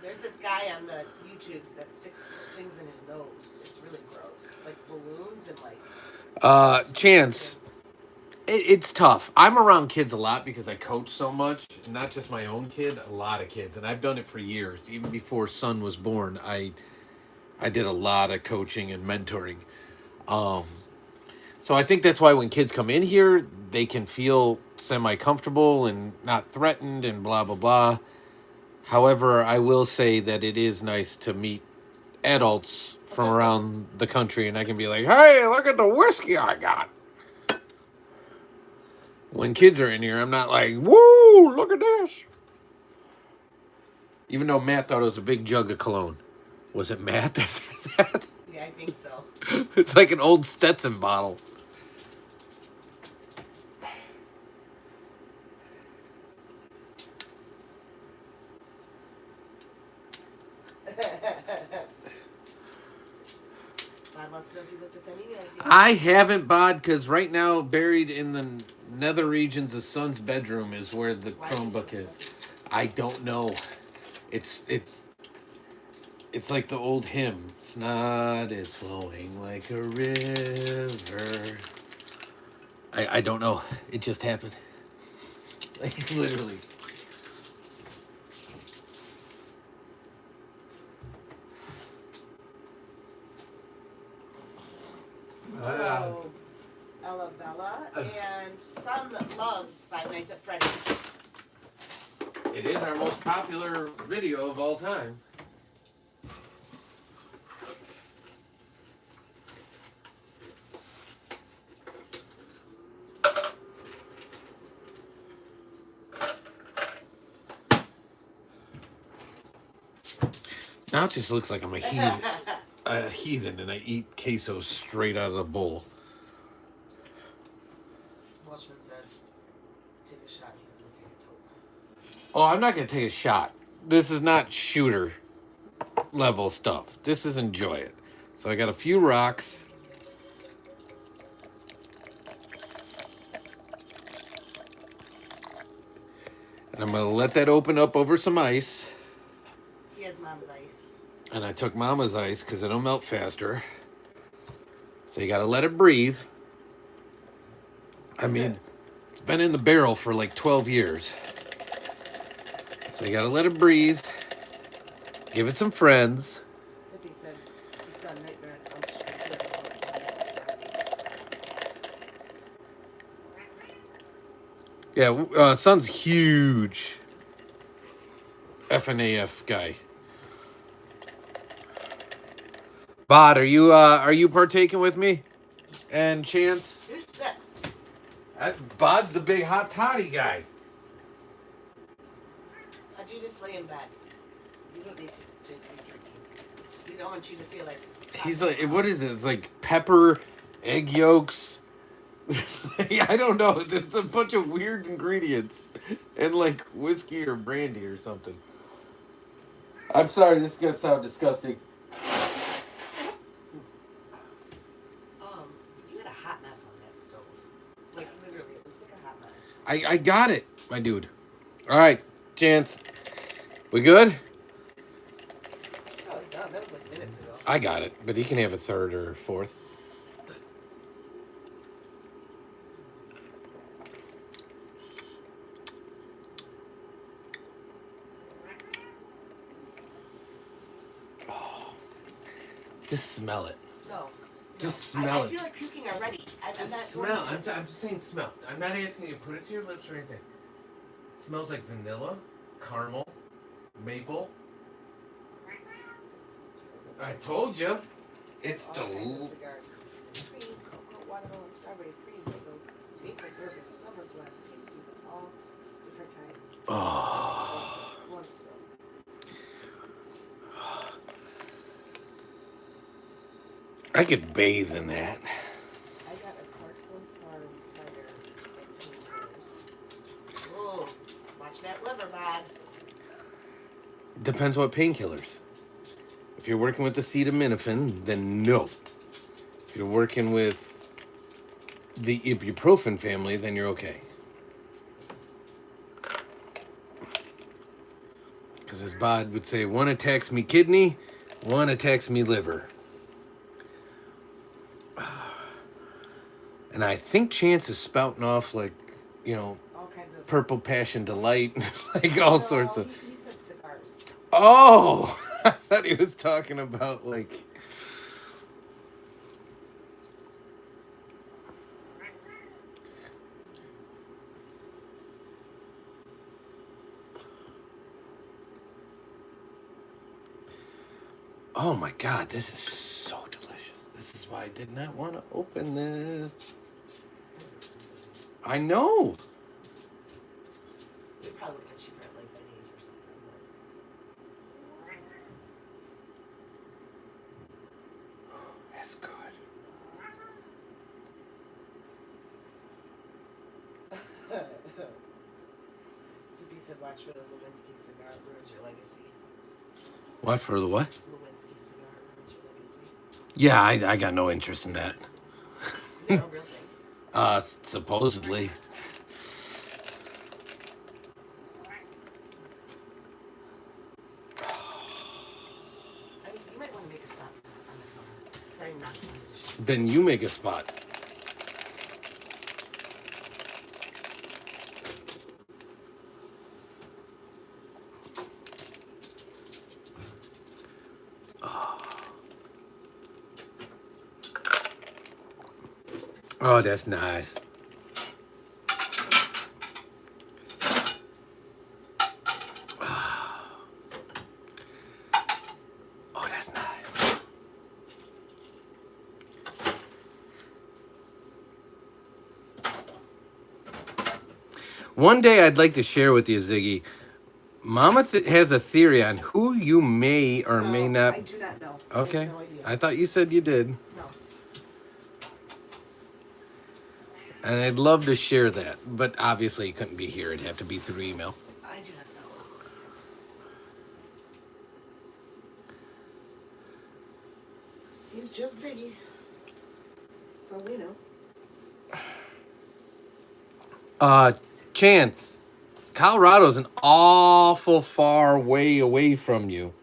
There's this guy on the YouTubes that sticks things in his nose. It's really gross. Like balloons and like... Chance, it's tough. I'm around kids a lot because I coach so much. Not just my own kid, a lot of kids. And I've done it for years. Even before Son was born, I did a lot of coaching and mentoring. So I think that's why when kids come in here, they can feel semi-comfortable and not threatened and blah, blah, blah. However, I will say that it is nice to meet adults from around the country, and I can be like, hey, look at the whiskey I got. When kids are in here, I'm not like, woo, look at this. Even though Matt thought it was a big jug of cologne. Was it Matt that said that? Yeah, I think so. It's like an old Stetson bottle. Bob wants to know if you looked at them emails yet. I haven't, Bod, because right now, buried in the nether regions of Son's bedroom is where the Why Chromebook are you so is. I don't know. It's like the old hymn. Snot is flowing like a river. I don't know. It just happened. Like, literally. Hello, Ella Bella, and Son loves Five Nights at Freddy's. It is our most popular video of all time. Now it just looks like I'm a heathen and I eat queso straight out of the bowl. Welshman said, take a shot, he's going to take a toke. Oh, I'm not going to take a shot. This is not shooter level stuff. This is enjoy it. So I got a few rocks. And I'm going to let that open up over some ice. He has mom's ice. And I took Mama's ice because it'll melt faster. So you got to let it breathe. I mean, it's been in the barrel for like 12 years. So you got to let it breathe. Give it some friends. Zippy said he saw Nightmare on Elm Street. He was about Yeah, son's huge. FNAF guy. Bod, are you partaking with me? And Chance? Who's sick? Bod's the big hot toddy guy. How'd you just lay in bed? You don't need to be drinking. We don't want you to feel like... He's like, what is it? It's like pepper, egg yolks. I don't know. There's a bunch of weird ingredients. And like whiskey or brandy or something. I'm sorry, this is going to sound disgusting. You had a hot mess on that stove. Like, literally, it looks like a hot mess. I got it, my dude. All right, Chance. We good? It's probably done. That was like minutes ago. I got it, but he can have a third or fourth. Oh, just smell it. No. Just smell I it. feel like puking already. I'm Just not smell. going to. I'm just saying smell. I'm not asking you to put it to your lips or anything. It smells like vanilla, caramel, maple. I told you. It's All kinds of delicious. cigars. Cream, cocoa, watermelon, strawberry, cream, mango, maple, bourbon, summer blend, pink, all different kinds. Oh. One straw. I could bathe in that. I got a Clarkson Farm cider and painkillers. Whoa, watch that liver, Bod. Depends what painkillers. If you're working with acetaminophen, then no. If you're working with the ibuprofen family, then you're okay. Because as Bod would say, one attacks me kidney, one attacks me liver. And I think Chance is spouting off like, you know, All kinds of. Purple Passion Delight, like all sorts of. He said cigars. Oh, I thought he was talking about like. Oh my God, this is so delicious. This is why I did not want to open this. That's expensive. I know. We probably would get cheaper at like Benny's or something. That's good. But... Zippy said, watch for the Lewinsky cigar. It ruins your legacy. What for the what? Lewinsky cigar ruins your legacy. Yeah, I got no interest in that. Is that a real thing? Supposedly. I mean, you might want to make a stop on the counter. Because I'm not doing the dishes. Then you make a spot. Oh, that's nice. Oh, that's nice. One day I'd like to share with you, Ziggy. Mama has a theory on who you may or may No, not. I do not know. Okay. I have no idea. I thought you said you did. No. And I'd love to share that. But obviously it couldn't be here. It'd have to be through email. I do not know who it is. He's just Ziggy. That's all we know. Chance, Colorado's an awful far way away from you.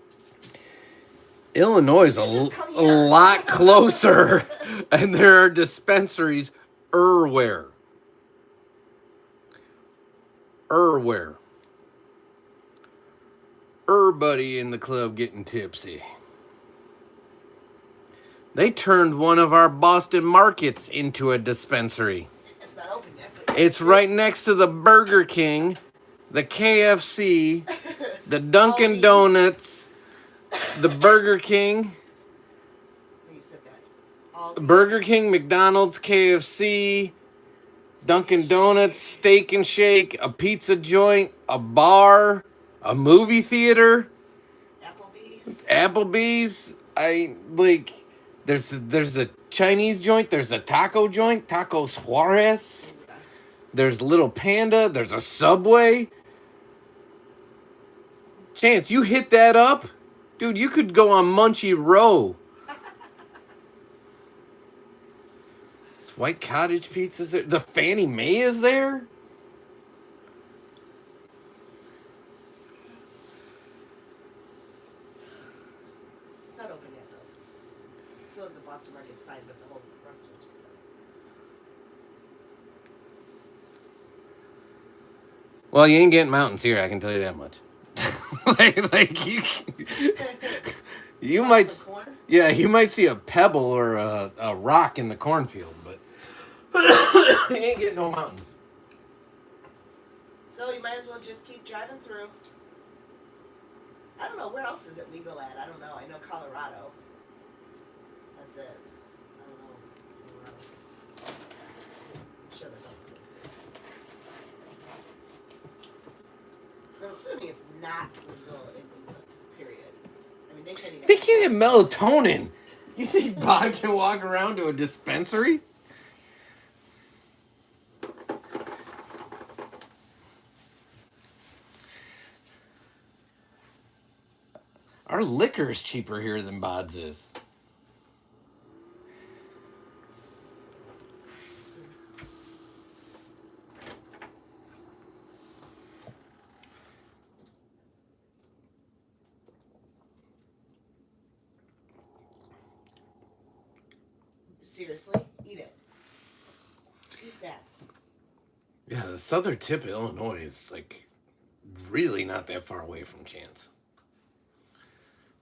Illinois is a lot closer, and there are dispensaries everywhere. Everybody in the club getting tipsy. They turned one of our Boston markets into a dispensary. It's not open yet. But it's right next to the Burger King, the KFC, the Dunkin' Donuts, the Burger King. You said that. Burger King, McDonald's, KFC, Dunkin' Donuts, Steak and Shake, a pizza joint, a bar, a movie theater, Applebee's. There's a Chinese joint, there's a taco joint, Tacos Juarez. There's Little Panda, there's a Subway. Chance, you hit that up? Dude, you could go on Munchie Row. White Cottage Pizza's there. The Fannie Mae is there. It's not open yet, though. It still has the Boston Market sign, but the whole restaurant's open. Well, you ain't getting mountains here, I can tell you that much. you might, yeah, you might see a pebble or a rock in the cornfield, but you ain't getting no mountains. So you might as well just keep driving through. I don't know, where else is it legal at? I don't know. I know Colorado. That's it. I don't know where else. I'm sure there's other places. I'm assuming it's not legal in England, period. I mean, they can't have melatonin. You think Bob can walk around to a dispensary? Our liquor is cheaper here than Bod's is. Seriously? Eat it. Eat that. Yeah, the southern tip of Illinois is like really not that far away from Chance.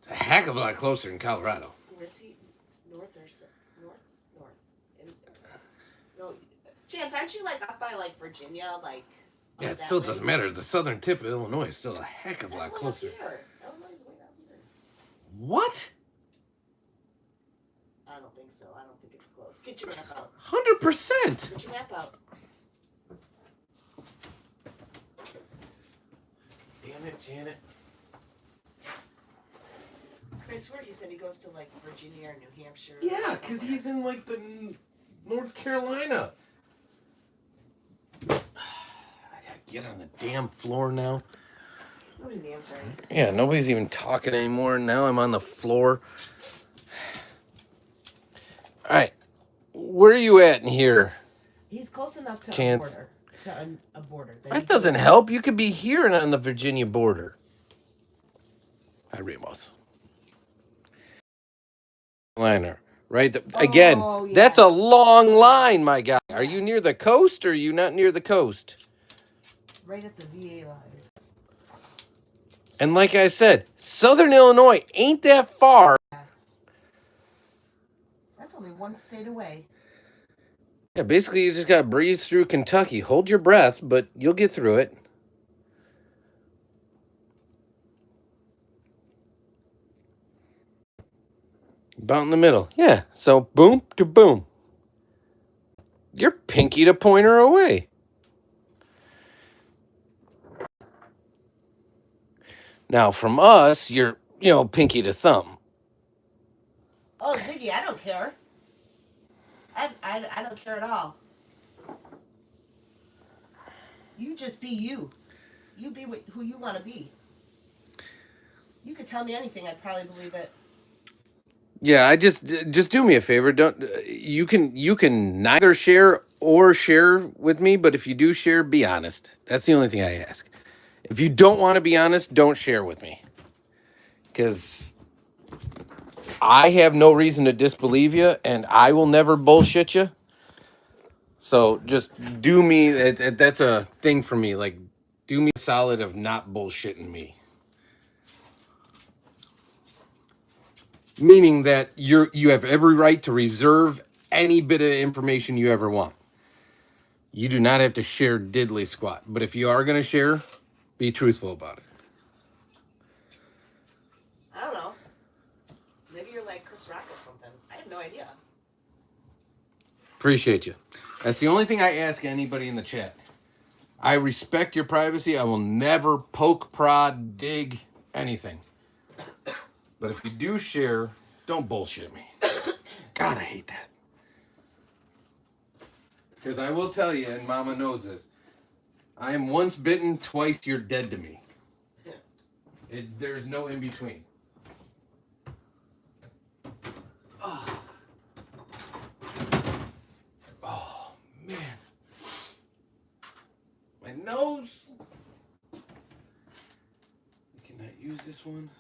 It's a heck of a lot closer than Colorado. Where's he? It's north or north? No, Chance, aren't you like up by like Virginia? Like. Yeah, it still doesn't matter. The southern tip of Illinois is still a heck of a lot closer. Illinois is way down here. What? I don't think so. I don't think it's close. Get your map out. 100%. Get your map out. Damn it, Janet. Because I swear he said he goes to like Virginia or New Hampshire. Yeah, because he's in like the North Carolina. I gotta get on the damn floor now. Nobody's answering. Yeah, nobody's even talking anymore. Now I'm on the floor. All right, where are you at in here? He's close enough to Chance. a border. A border. That doesn't help. You could be here and on the Virginia border. Hi, Ramos. Liner, right? Again, yeah. That's a long line, my guy. Are you near the coast or are you not near the coast? Right at the VA line. And like I said, Southern Illinois ain't that far. That's only one state away. Yeah, basically you just got to breeze through Kentucky. Hold your breath, but you'll get through it. About in the middle. Yeah, so boom to boom. You're pinky to pointer away. Now, from us, you're, pinky to thumb. Oh, Ziggy, I don't care. I don't care at all. You just be you. You be who you want to be. You could tell me anything, I'd probably believe it. Yeah, I just do me a favor. Don't you can neither share or share with me, but if you do share, be honest. That's the only thing I ask. If you don't want to be honest, don't share with me. Because I have no reason to disbelieve you, and I will never bullshit you. So just do me that's a thing for me. Like, do me a solid of not bullshitting me. Meaning that you have every right to reserve any bit of information you ever want. You do not have to share diddly squat. But if you are going to share, be truthful about it. I don't know. Maybe you're like Chris Rock or something. I have no idea. Appreciate you. That's the only thing I ask anybody in the chat. I respect your privacy. I will never poke, prod, dig, anything. But if you do share, don't bullshit me. God, I hate that. Because I will tell you, and Mama knows this, I am once bitten, twice you're dead to me. There's no in between. Oh. Oh, man. My nose. Can I use this one?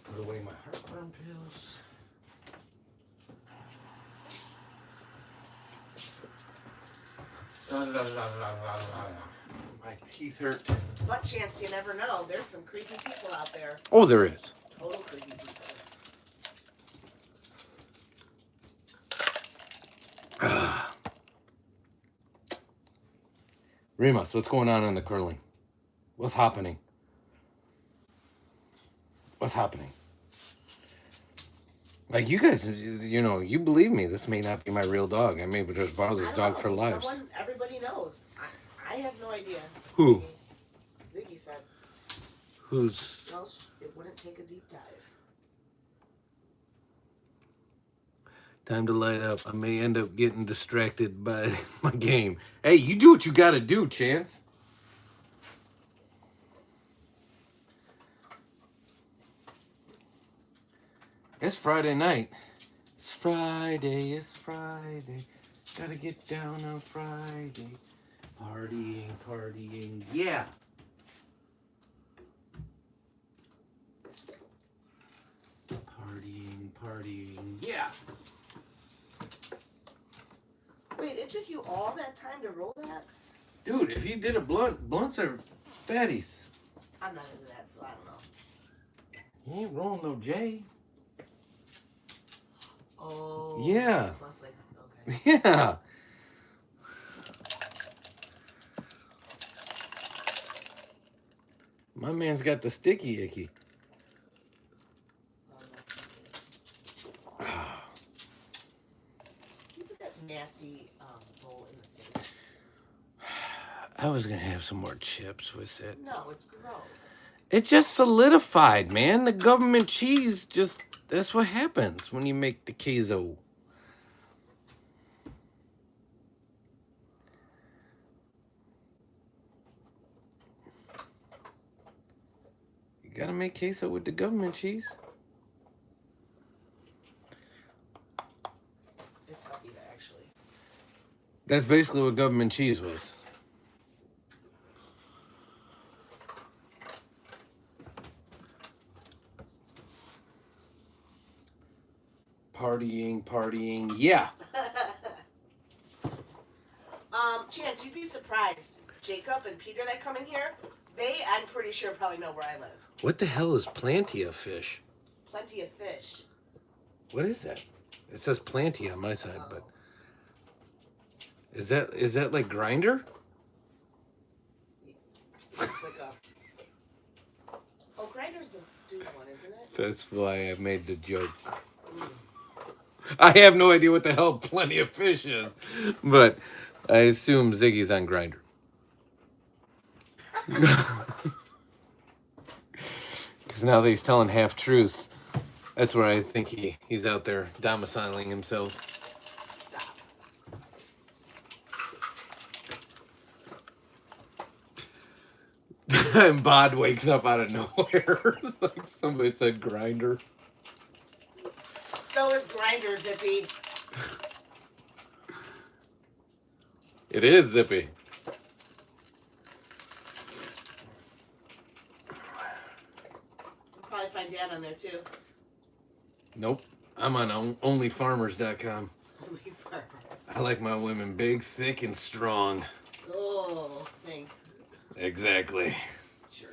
Put away my heartburn pills. My teeth hurt. But chance, you never know. There's some creepy people out there. Oh, there is. Total creepy people. Remus, what's going on in the curling? What's happening? What's happening? Like, you guys, you know, you believe me. This may not be my real dog. I may just borrow this dog for lives. Someone, everybody knows. I have no idea. Who? Ziggy said. Who's? Well, it wouldn't take a deep dive. Time to light up. I may end up getting distracted by my game. Hey, you do what you gotta do, Chance. It's Friday night. It's Friday, it's Friday. Gotta get down on Friday. Partying, partying, yeah. Partying, partying, yeah. Wait, it took you all that time to roll that? Dude, if you did a blunt, blunts are fatties. I'm not into that, so I don't know. You ain't rolling no J. Oh. Yeah. Okay. Yeah. My man's got the sticky icky. Can you put that nasty bowl in the sink? I was gonna have some more chips with it. No, it's gross. It just solidified, man. The government cheese just, that's what happens when you make the queso. You gotta make queso with the government cheese. It's healthy, actually. That's basically what government cheese was. Partying, partying, yeah. Chance, you'd be surprised. Jacob and Peter that come in here, I'm pretty sure, probably know where I live. What the hell is plenty of fish? Plenty of fish. What is that? It says plenty on my side, but is that like grinder? It's like oh, Grinder's the dude one, isn't it? That's why I made the joke. I have no idea what the hell plenty of fish is, but I assume Ziggy's on Grinder. Because now that he's telling half truths, that's where I think he's out there domiciling himself. Stop. And Bod wakes up out of nowhere. It's like somebody said grinder. So is Grinder, Zippy. It is Zippy. You'll probably find Dad on there too. Nope. I'm on onlyfarmers.com. Only farmers. I like my women big, thick, and strong. Oh, thanks. Exactly. Sure.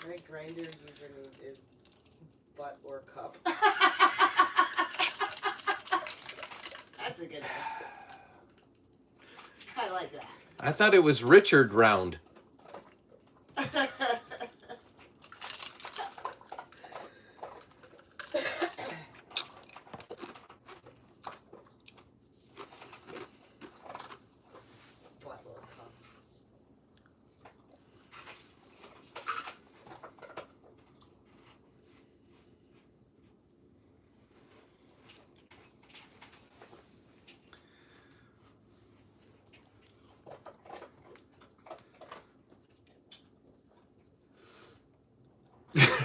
My Grinder username is butt or cup. That's a good one. I like that. I thought it was Richard Round. Butt or cup.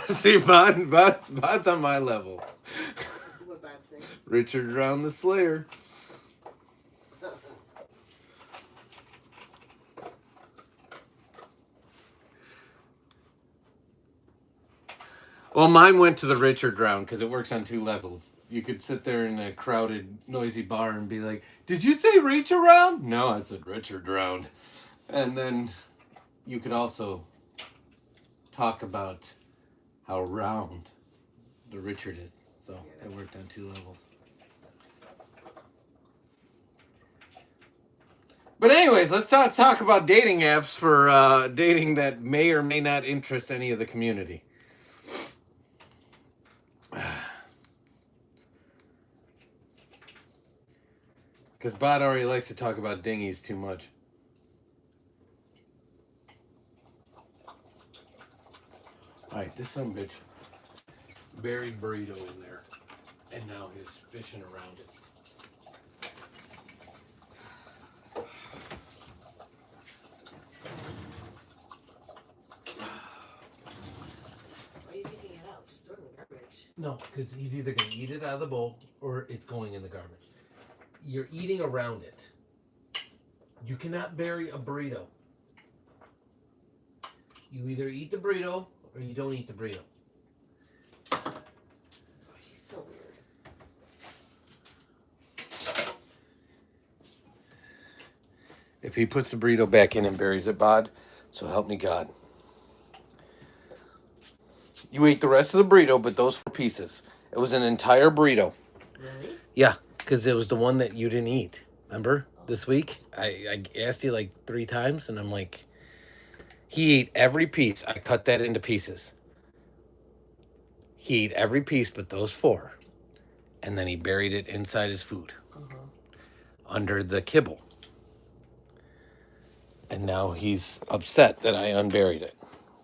See, Bod's on my level. What bad thing? Richard Round the Slayer. Well, mine went to the Richard Round because it works on 2 levels. You could sit there in a crowded, noisy bar and be like, "Did you say reach around?" No, I said Richard Round. And then you could also talk about how round the Richard is. So it worked on 2 levels. But anyways, let's talk about dating apps for dating that may or may not interest any of the community. Because Bod already likes to talk about dinghies too much. Alright, this son of a bitch buried burrito in there. And now he's fishing around it. Why are you taking it out? Just throw it in the garbage. No, because he's either going to eat it out of the bowl or it's going in the garbage. You're eating around it. You cannot bury a burrito. You either eat the burrito or you don't eat the burrito. Oh, he's so weird. If he puts the burrito back in and buries it, Bod, so help me God. You ate the rest of the burrito, but those 4 pieces. It was an entire burrito. Really? Yeah, because it was the one that you didn't eat. Remember this week? I asked you like 3 times, and I'm like, he ate every piece. I cut that into pieces. He ate every piece but those 4. And then he buried it inside his food. Under the kibble. And now he's upset that I unburied it.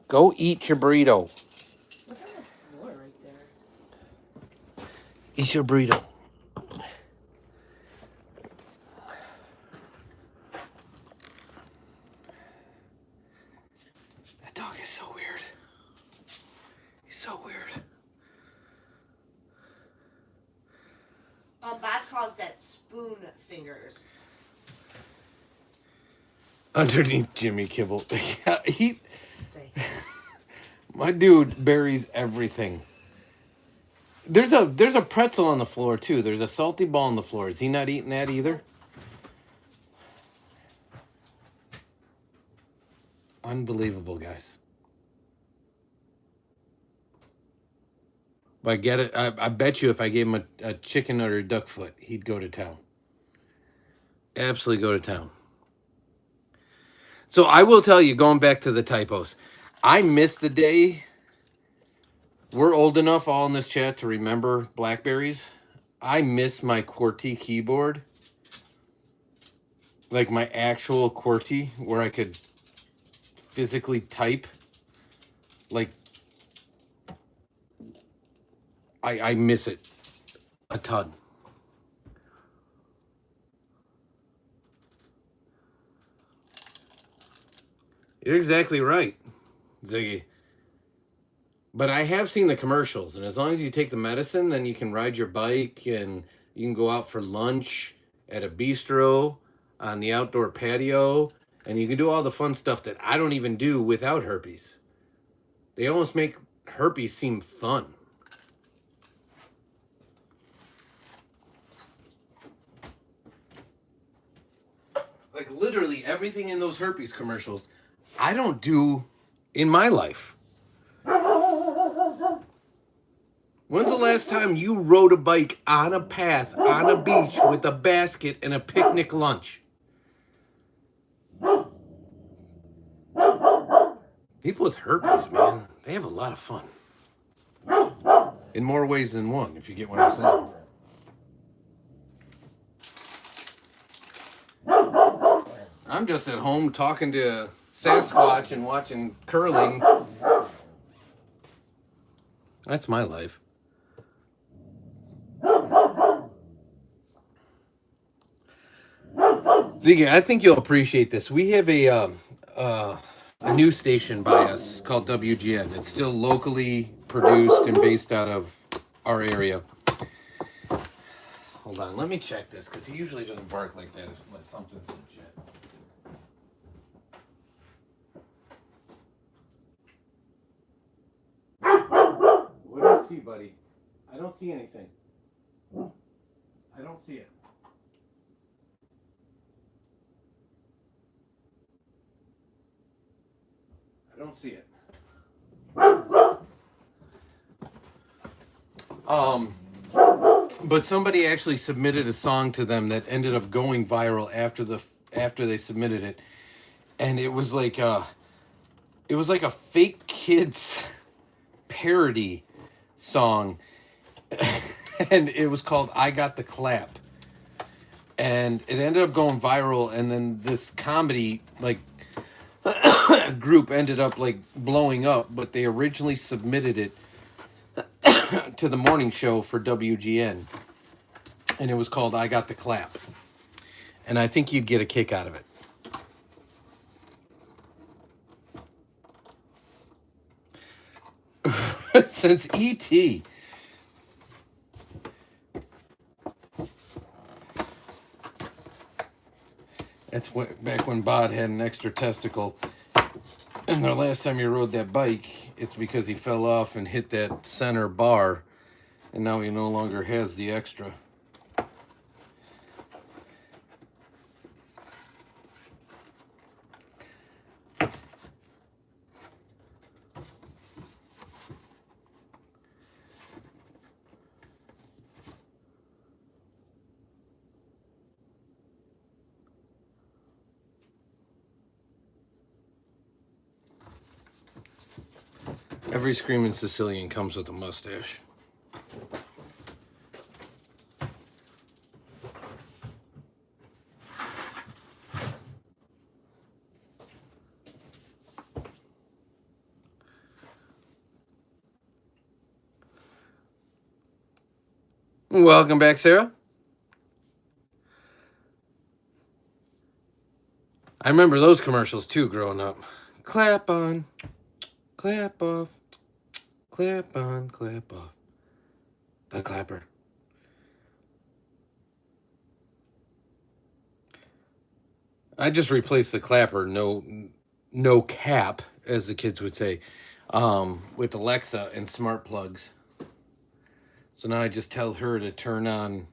Go eat your burrito. What's on the floor right there? Eat your burrito. That dog is so weird. He's so weird. Bad calls that spoon fingers. Underneath Jimmy Kibble. Yeah, Stay. my dude buries everything. There's a pretzel on the floor too. There's a salty ball on the floor. Is he not eating that either? Unbelievable, guys. But I get it. I bet you if I gave him a chicken or a duck foot, he'd go to town. Absolutely go to town. So I will tell you, going back to the typos, I miss the day. We're old enough all in this chat to remember Blackberries. I miss my QWERTY keyboard. Like my actual QWERTY, where I could physically type. Like, I miss it a ton. You're exactly right, Ziggy. But I have seen the commercials, and as long as you take the medicine, then you can ride your bike and you can go out for lunch at a bistro on the outdoor patio, and you can do all the fun stuff that I don't even do without herpes. They almost make herpes seem fun. Like literally everything in those herpes commercials, I don't do in my life. When's the last time you rode a bike on a path, on a beach, with a basket and a picnic lunch? People with herpes, man, they have a lot of fun. In more ways than one, if you get what I'm saying. I'm just at home talking to Sasquatch and watching curling. That's my life. Ziggy, I think you'll appreciate this. We have a news station by us called WGN. It's still locally produced and based out of our area. Hold on, let me check this because he usually doesn't bark like that unless something's legit. What do you see, buddy? I don't see anything. I don't see it. I don't see it. But somebody actually submitted a song to them that ended up going viral after they submitted it, and it was like a fake kids parody song, and it was called "I Got the Clap," and it ended up going viral, and then this comedy like group ended up like blowing up, but they originally submitted it to the morning show for WGN, and it was called "I Got the Clap," and I think you'd get a kick out of it. Since E.T. That's what, back when Bod had an extra testicle. And the last time he rode that bike, it's because he fell off and hit that center bar, and now he no longer has the extra. Every screaming Sicilian comes with a mustache. Welcome back, Sarah. I remember those commercials too growing up. Clap on, clap off, clap on, clap off. The clapper. I just replaced the clapper, no cap, as the kids would say, with Alexa and smart plugs. So now I just tell her to turn on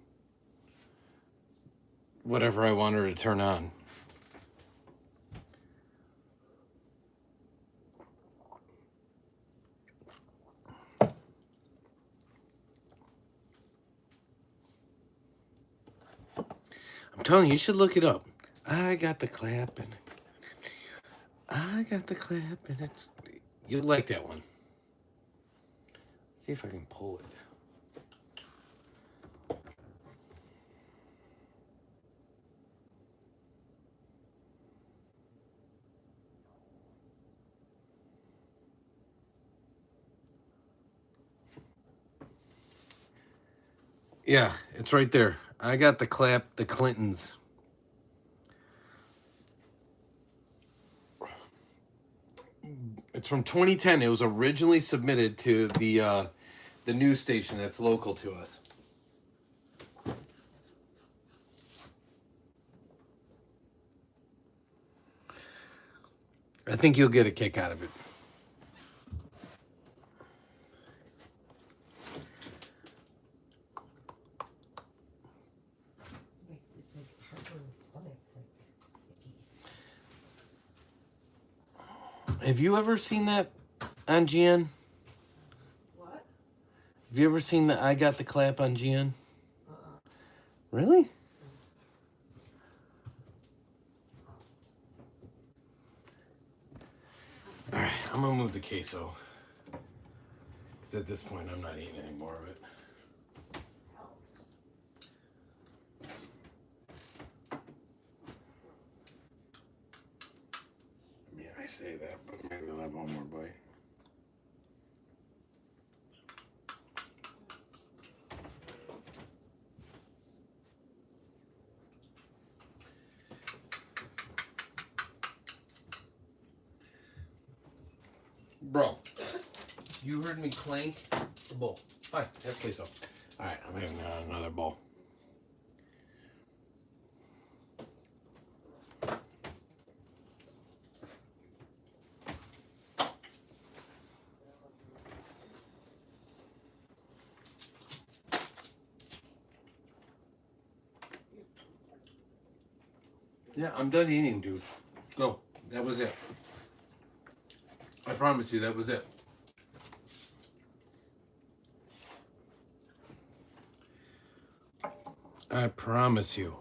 whatever I want her to turn on. I'm telling you, you should look it up. I got the clap and I got the clap and it's... You'll like that one. See if I can pull it. Yeah, it's right there. I got the clap, the Clintons. It's from 2010. It was originally submitted to the news station that's local to us. I think you'll get a kick out of it. It's like heartburn in the stomach. Have you ever seen that on GN? What? Have you ever seen the I Got the Clap on GN? Really? All right, I'm gonna move the queso. Because at this point, I'm not eating any more of it. I mean, I say that, but maybe I'll have one more bite. Bro, you heard me clank the bowl. Fine, have queso. All right, I'm having another bowl. Yeah, I'm done eating, dude. Go. That was it. I promise you, that was it. I promise you.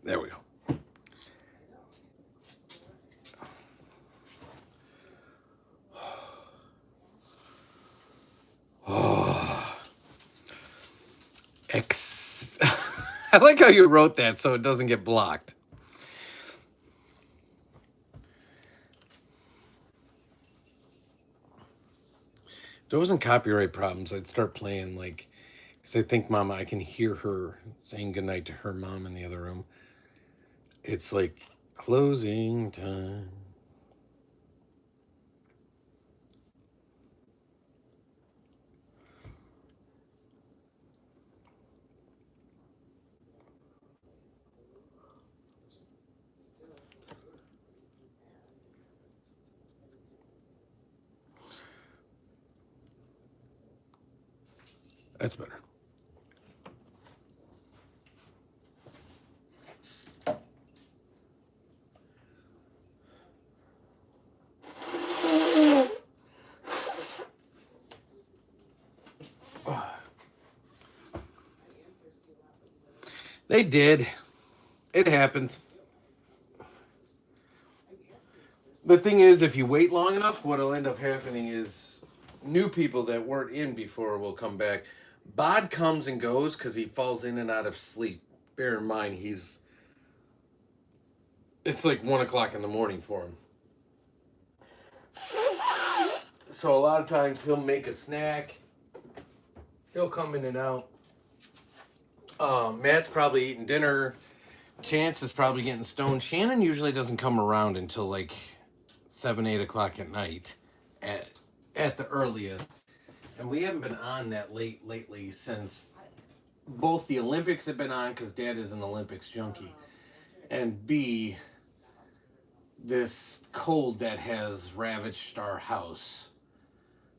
There we go. Oh. I like how you wrote that so it doesn't get blocked. If there wasn't copyright problems, I'd start playing like, because I think Mama, I can hear her saying goodnight to her mom in the other room. It's like closing time. That's better. They did. It happens. The thing is, if you wait long enough, what'll end up happening is new people that weren't in before will come back. Bod comes and goes because he falls in and out of sleep. Bear in mind, it's like 1 o'clock in the morning for him. So a lot of times he'll make a snack. He'll come in and out. Matt's probably eating dinner. Chance is probably getting stoned. Shannon usually doesn't come around until like 7, 8 o'clock at night at the earliest. And we haven't been on that late lately since both the Olympics have been on because Dad is an Olympics junkie. And B, this cold that has ravaged our house.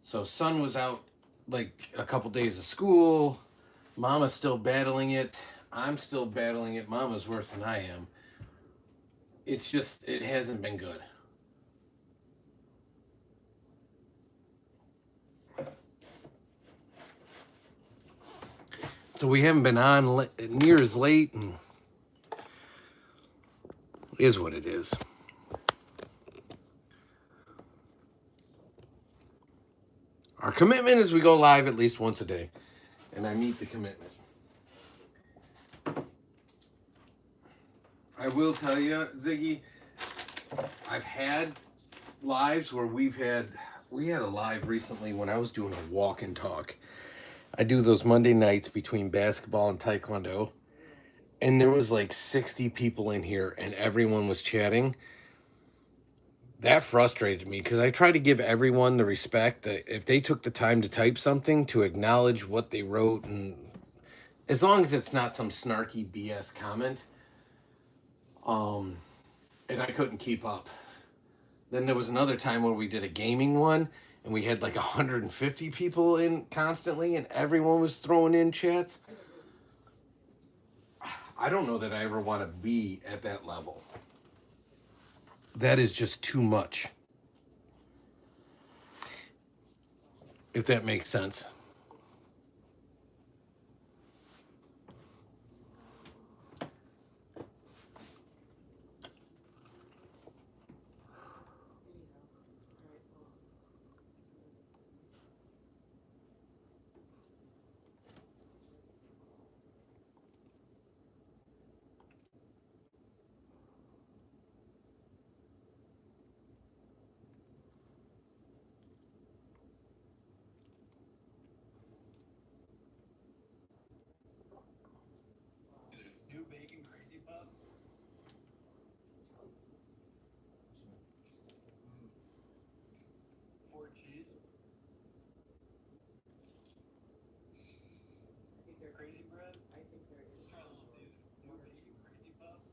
So son was out like a couple days of school. Mama's still battling it. I'm still battling it. Mama's worse than I am. It's just, it hasn't been good. So we haven't been on near as late, and is what it is. Our commitment is we go live at least once a day. and I meet the commitment. I will tell you, Ziggy, I've had lives where we had a live recently when I was doing a walk and talk. I do those Monday nights between basketball and taekwondo, and there was like 60 people in here and everyone was chatting. That frustrated me because I try to give everyone the respect that if they took the time to type something, to acknowledge what they wrote, and as long as it's not some snarky BS comment. And I couldn't keep up. Then there was another time where we did a gaming one and we had like 150 people in constantly and everyone was throwing in chats. I don't know that I ever want to be at that level. That is just too much. If that makes sense. New bacon crazy puffs. Four cheese. I think there's Crazy bread. I think there is. Let's try Little Caesars. New bacon crazy puffs.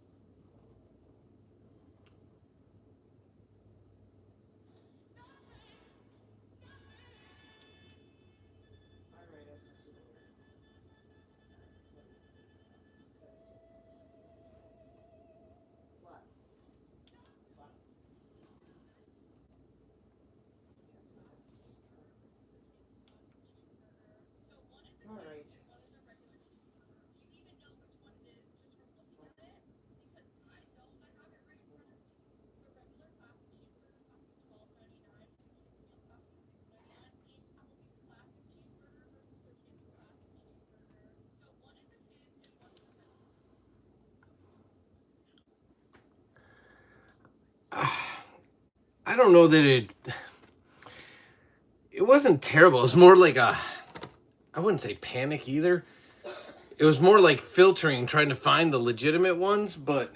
Alright, I was actually there. What? What? Alright. I don't know that it wasn't terrible. It was more like I wouldn't say panic either. It was more like filtering, trying to find the legitimate ones, but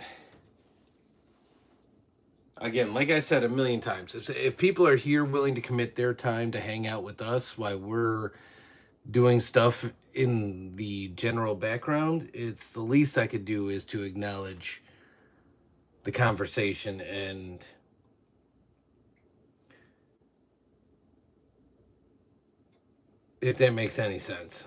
again, like I said a million times, if people are here willing to commit their time to hang out with us while we're doing stuff in the general background, it's the least I could do is to acknowledge the conversation, and if that makes any sense.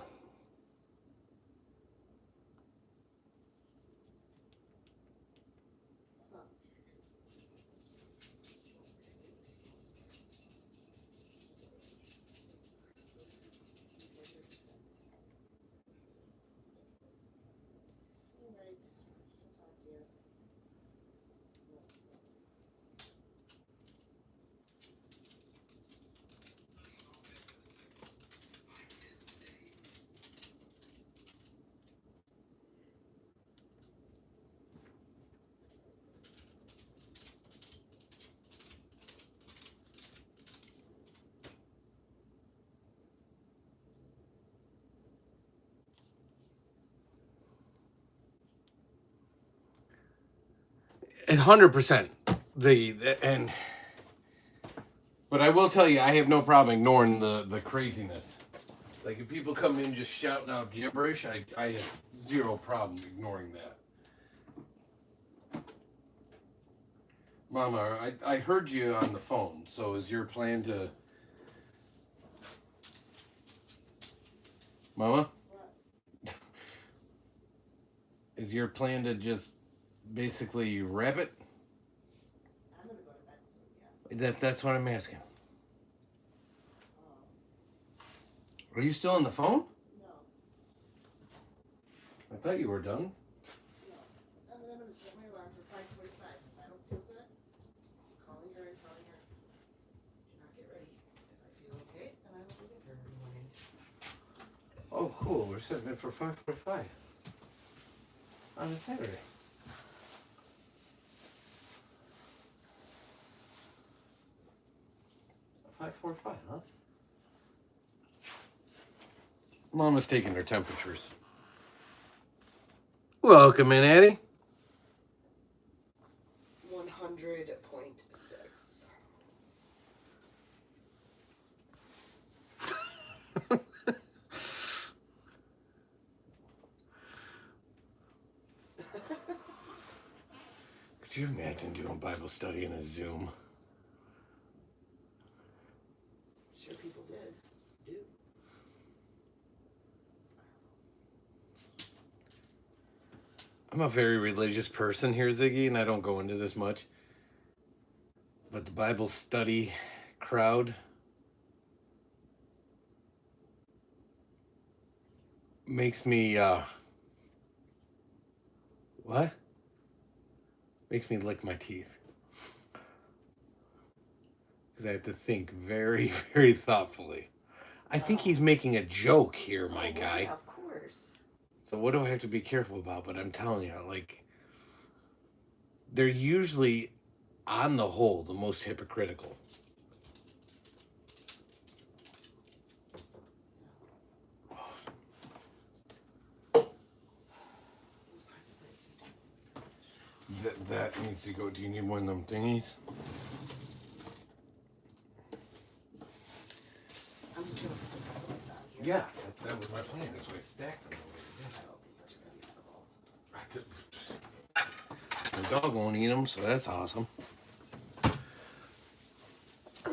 100%. But I will tell you, I have no problem ignoring the craziness. Like if people come in just shouting out gibberish, I have zero problem ignoring that. Mama, I heard you on the phone. So is your plan to... Mama? What? Is your plan to just basically wrap it? I'm gonna go to bed soon, yeah. That's what I'm asking. Oh. Are you still on the phone? No. I thought you were done. No. And then I'm gonna set my alarm for 5:45. If I don't feel good, I'm calling her and telling her, do not get ready. If I feel okay, then I will be with her in the morning. Oh, cool. We're setting it for 5:45 on a Saturday. 5:45, huh? Mama's taking her temperatures. Welcome in, Addie. 100.6. Could you imagine doing Bible study in a Zoom? Sure, people did. Do. I'm a very religious person here, Ziggy, and I don't go into this much. But the Bible study crowd makes me, what? Makes me lick my teeth. Because I have to think very, very thoughtfully. I think he's making a joke here, my guy. Yeah, of course. So what do I have to be careful about? But I'm telling you, like, they're usually, on the whole, the most hypocritical. That needs to go. Do you need one of them thingies? I'm just gonna put the pretzel bits out here. Yeah, that was my plan. That's why I stacked them over I don't think that's really edible. there. The dog won't eat them, so that's awesome.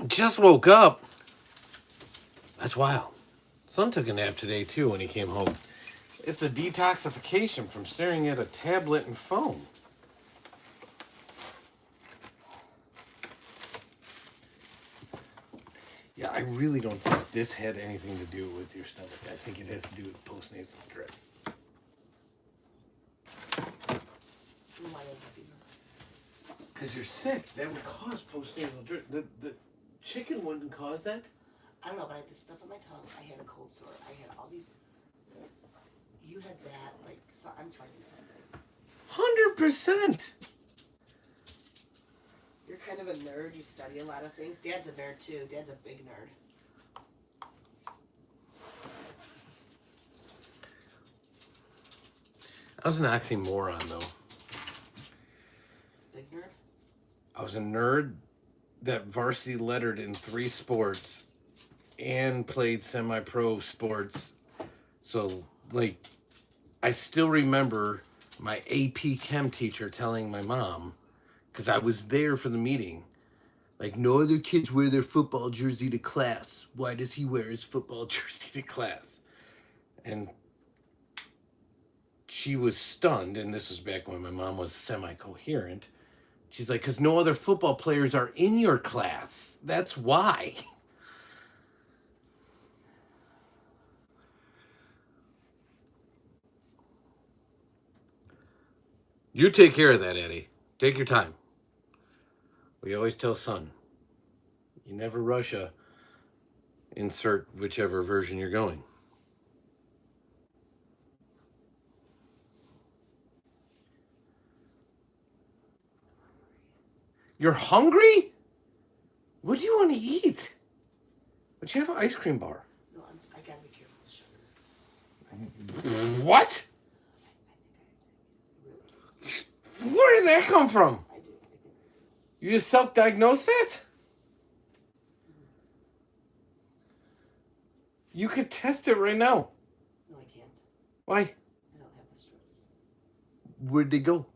Just woke up. That's wild. Son took a nap today, too, when he came home. It's a detoxification from staring at a tablet and phone. Yeah, I really don't think this had anything to do with your stomach. I think it has to do with postnasal drip. Why would that be? Because you're sick. That would cause postnasal drip. The chicken wouldn't cause that. I don't know, but I had this stuff on my tongue. I had a cold sore. I had all these. You had that, like, so I'm fighting something. 100%. You're kind of a nerd. You study a lot of things. Dad's a nerd too. Dad's a big nerd. I was an oxymoron, though. Big nerd? I was a nerd that varsity lettered in 3 sports and played semi-pro sports. So, like, I still remember my AP Chem teacher telling my mom, because I was there for the meeting, like, no other kids wear their football jersey to class. Why does he wear his football jersey to class? And she was stunned, and this was back when my mom was semi-coherent. She's like, because no other football players are in your class. That's why. You take care of that, Eddie. Take your time. We always tell son, you never rush a insert whichever version you're going. You're hungry? What do you want to eat? But you have an ice cream bar. No, I gotta be careful with sugar. What? Where did that come from? I do. You just self-diagnosed that? You could test it right now. No, I can't. Why? I don't have the strips. Where'd they go? No,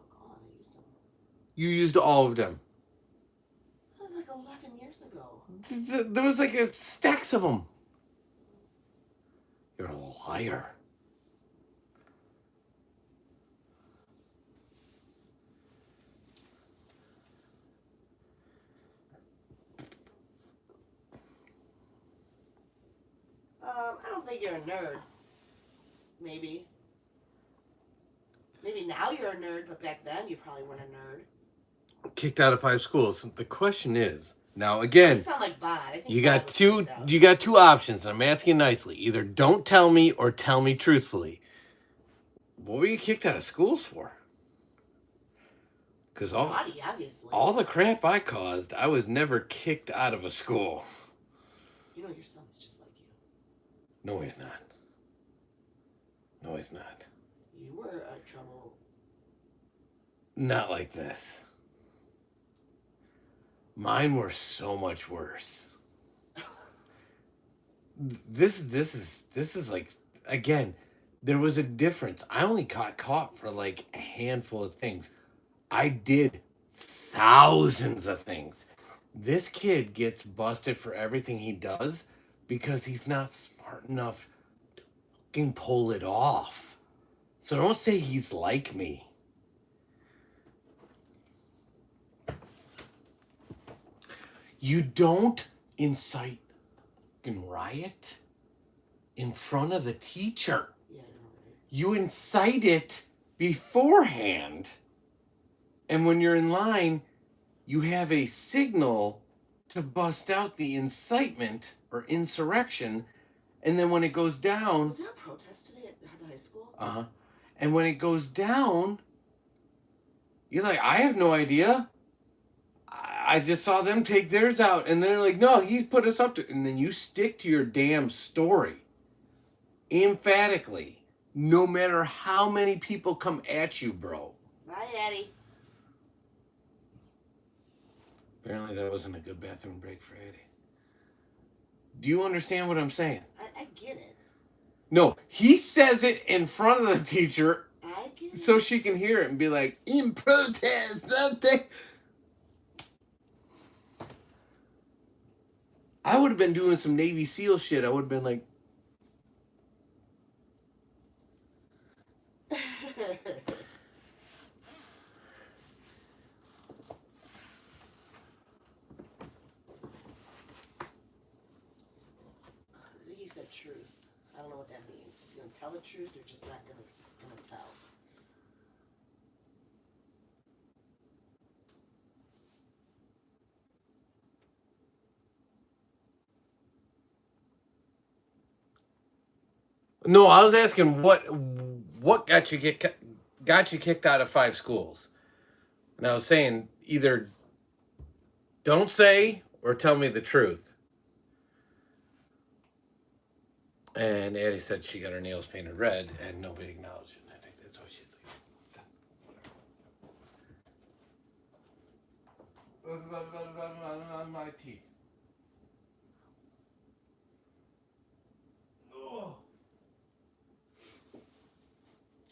gone. I used them. You used all of them. Like 11 years ago. There was like stacks of them. You're a liar. I don't think you're a nerd. Maybe. Maybe now you're a nerd, but back then you probably weren't a nerd. Kicked out of 5 schools. The question is, Now You again, sound like Bod. I think you Bod got was two kicked out. you got two options, and I'm asking nicely. Either don't tell me or tell me truthfully. What were you kicked out of schools for? Because Naughty, obviously. all the crap I caused, I was never kicked out of a school. You know your son's just like you. No, he's not. No, he's not. You were trouble. Not like this. Mine were so much worse. This is like, again, there was a difference. I only got caught for like a handful of things. I did thousands of things. This kid gets busted for everything he does because he's not smart enough to fucking pull it off. So don't say he's like me. You don't incite fucking riot in front of the teacher. Yeah, I know, right? You incite it beforehand. And when you're in line, you have a signal to bust out the incitement or insurrection. And then when it goes down, Was there a protest today at the high school? and when it goes down, you're like, I have no idea. I just saw them take theirs out. And they're like, no, he's put us up to. And then you stick to your damn story. Emphatically. No matter how many people come at you, bro. Bye, Daddy. Apparently that wasn't a good bathroom break for Eddie. Do you understand what I'm saying? I get it. No, he says it in front of the teacher I get it. so she can hear it and be like, in protest, something. I would have been doing some Navy SEAL shit. I would have been like, Ziggy said truth. I don't know what that means. He's gonna tell the truth or just not gonna tell. no, I was asking what got you kicked out of 5 schools. And I was saying either don't say or tell me the truth. And Addie said she got her nails painted red and nobody acknowledged it. And I think that's why she's like, my teeth. Oh.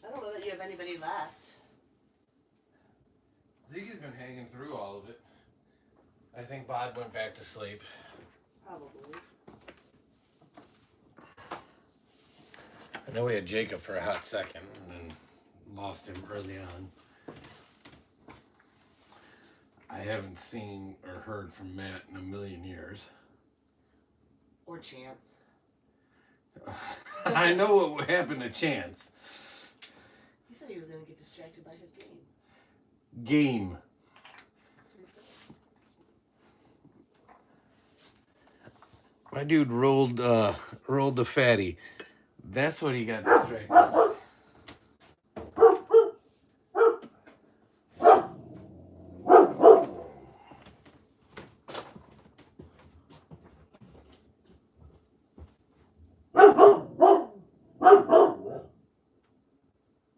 I don't know that you have anybody left. Ziggy's been hanging through all of it. I think Bob went back to sleep. Probably. I know we had Jacob for a hot second and then lost him early on. I haven't seen or heard from Matt in a million years. Or Chance. I know what happened to Chance. He said he was gonna get distracted by his game. Game. That's what he said. My dude rolled the fatty. That's what he got distracted by.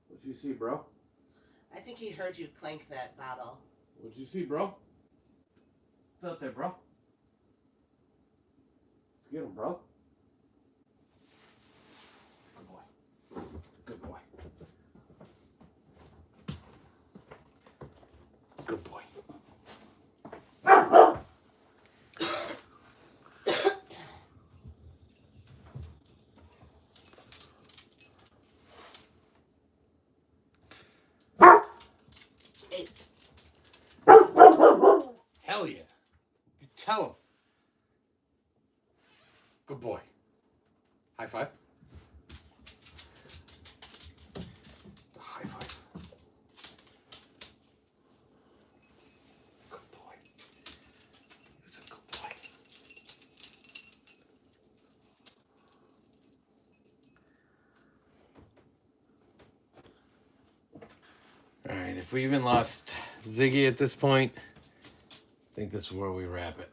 What'd you see, bro? I think he heard you clank that bottle. What'd you see, bro? What's out there, bro? Let's get him, bro. Good boy. Good boy. Good boy. Hey, Hell yeah. You tell him. Good boy. High five. High five. Good boy. He's a good All right, if we even lost Ziggy at this point, I think this is where we wrap it.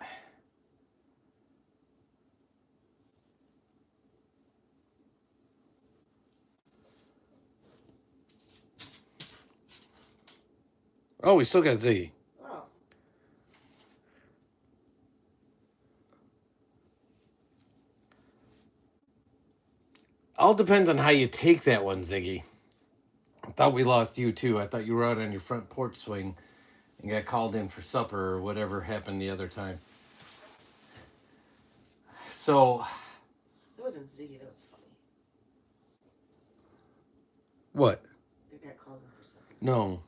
Oh, we still got Ziggy. Oh. All depends on how you take that one, Ziggy. I thought we lost you too. I thought you were out on your front porch swing and got called in for supper or whatever happened the other time. So, It wasn't Ziggy, that was funny. what? They got called in for something. No.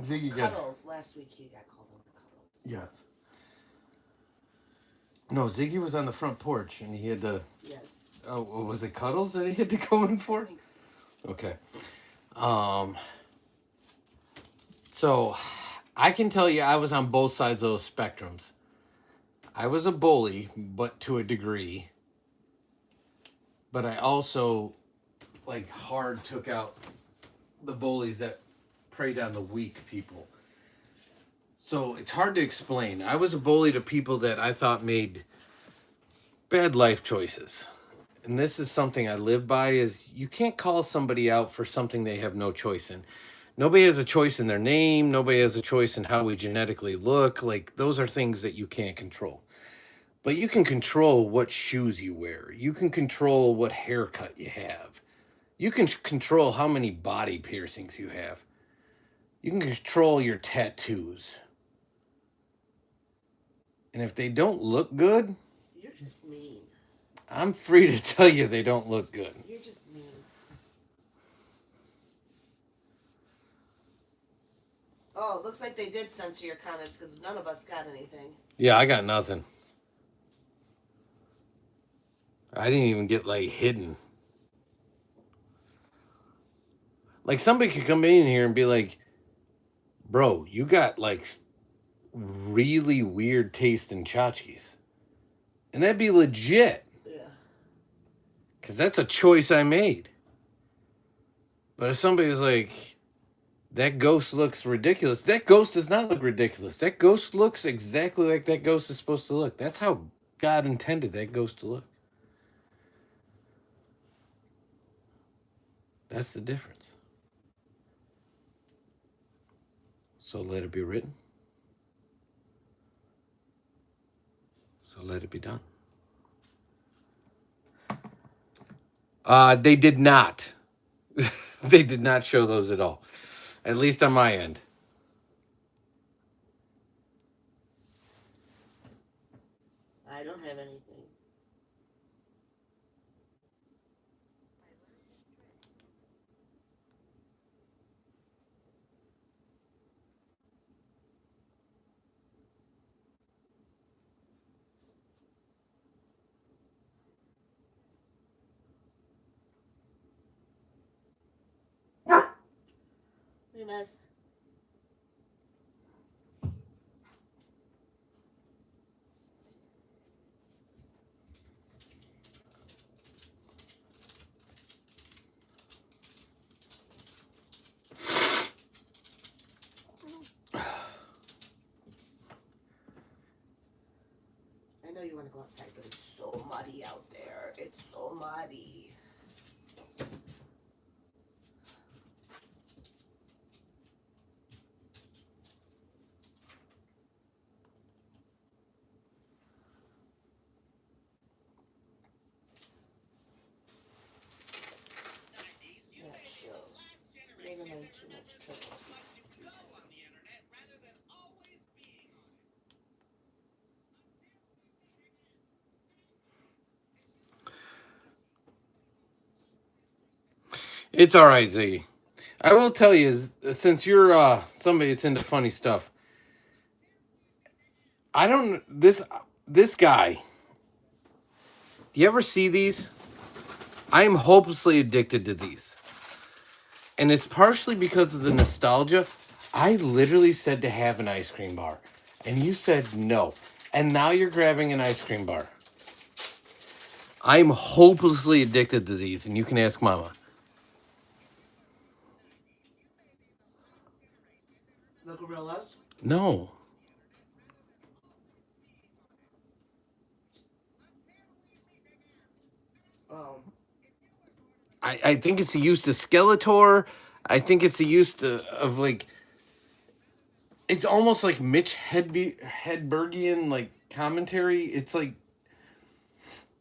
Ziggy got... Cuddles. Last week he got called in for Cuddles. Yes. No, Ziggy was on the front porch and he had to... Yes. Oh, was it Cuddles that he had to go in for? Thanks. Okay. So, I can tell you I was on both sides of those spectrums. I was a bully, but to a degree. But I also, like, hard took out the bullies that preyed on the weak people. So, it's hard to explain. I was a bully to people that I thought made bad life choices. And this is something I live by, is you can't call somebody out for something they have no choice in. Nobody has a choice in their name. Nobody has a choice in how we genetically look. Like, those are things that you can't control. But you can control what shoes you wear. You can control what haircut you have. You can control how many body piercings you have. You can control your tattoos. And if they don't look good, You're just mean. I'm free to tell you they don't look good. You're just mean. Oh, it looks like they did censor your comments because none of us got anything. Yeah, I got nothing. I didn't even get, like, hidden. Like, somebody could come in here and be like, bro, you got, like, really weird taste in tchotchkes. And that'd be legit. Yeah. Because that's a choice I made. But if somebody's like, that ghost looks ridiculous, that ghost does not look ridiculous. That ghost looks exactly like that ghost is supposed to look. That's how God intended that ghost to look. That's the difference. So let it be written. So let it be done. They did not. They did not show those at all. At least on my end. I don't have anything. We miss. I know you want to go outside, but it's so muddy out there. It's so muddy. That shows. You're gonna have too much trouble. It's all right, Ziggy. I will tell you, since you're somebody that's into funny stuff, I don't this guy. Do you ever see these? I am hopelessly addicted to these, and it's partially because of the nostalgia. I literally said to have an ice cream bar, and you said no, and now you're grabbing an ice cream bar. I'm hopelessly addicted to these, and you can ask Mama. No. Oh. I think it's the use to Skeletor. I think it's the use of like, it's almost like Mitch Hedbergian like commentary. It's like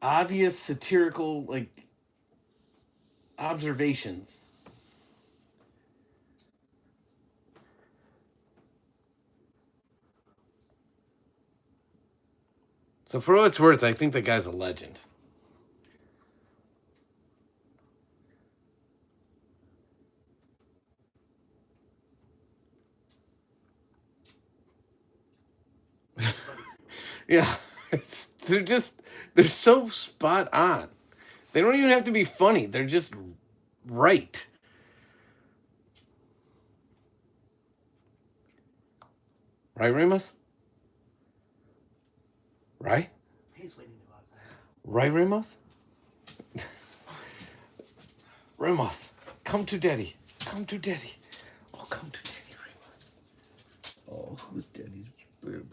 obvious satirical like observations. So for what it's worth, I think the guy's a legend. Yeah, they're so spot on. They don't even have to be funny. They're just right. Right, Remus? Right? He's waiting to go outside. Right, Remus? Remus, come to Daddy. Come to Daddy. Oh, come to Daddy, Remus. Oh, who's Daddy's baby?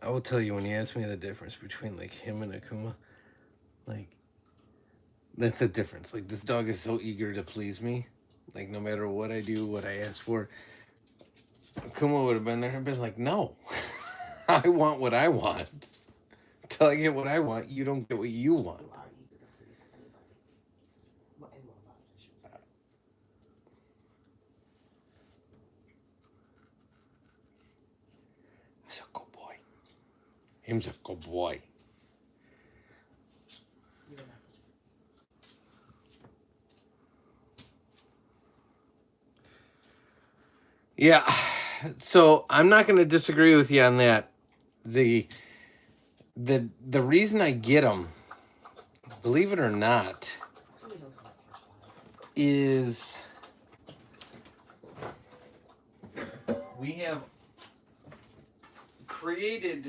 I will tell you when you ask me the difference between like him and Akuma, like that's the difference. Like this dog is so eager to please me. Like no matter what I do, what I ask for, Akuma would have been there and been like, no. I want what I want. Until I get what I want, you don't get what you want. You are eager to please anybody. Well, anyone of us, I should say. He's a good boy. Him's a good boy. Leave a message. Yeah. So I'm not going to disagree with you on that. The reason I get them, believe it or not, Somebody knows my first one. is we have created,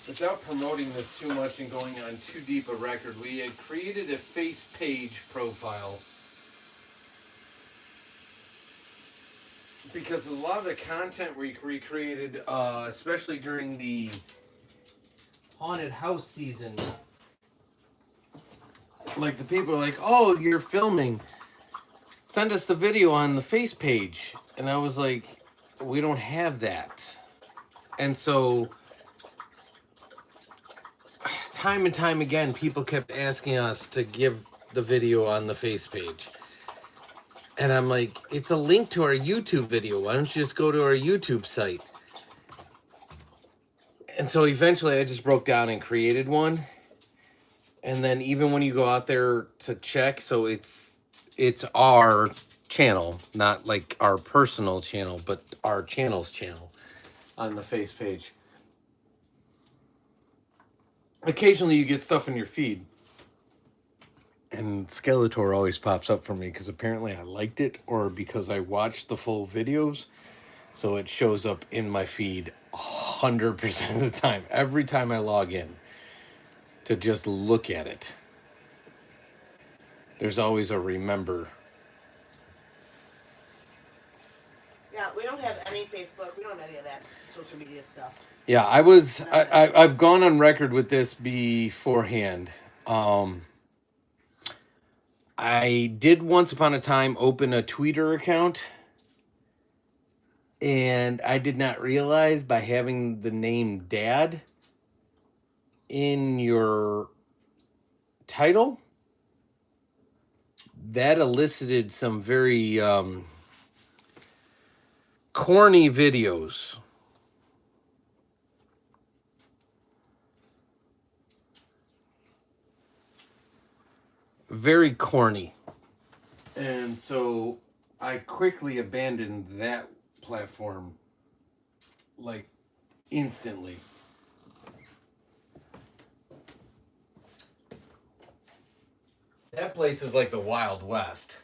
without promoting this too much and going on too deep a record, we had created a face page profile because a lot of the content we recreated, especially during the haunted house season, like the people are like, oh, you're filming, send us the video on the face page. And I was like, we don't have that. And so time and time again, people kept asking us to give the video on the face page. And I'm like, it's a link to our YouTube video. Why don't you just go to our YouTube site? And so eventually I just broke down and created one. And then even when you go out there to check, so it's our channel, not like our personal channel, but our channel's channel on the face page. Occasionally you get stuff in your feed. And Skeletor always pops up for me because apparently I liked it or because I watched the full videos. So it shows up in my feed 100% of the time. Every time I log in to just look at it, there's always a remember. Yeah, we don't have any Facebook. We don't have any of that social media stuff. Yeah, I've gone on record with this beforehand. I did once upon a time open a Twitter account, and I did not realize by having the name Dad in your title, that elicited some very corny videos. Very corny. And so I quickly abandoned that platform like instantly. That place is like the Wild West.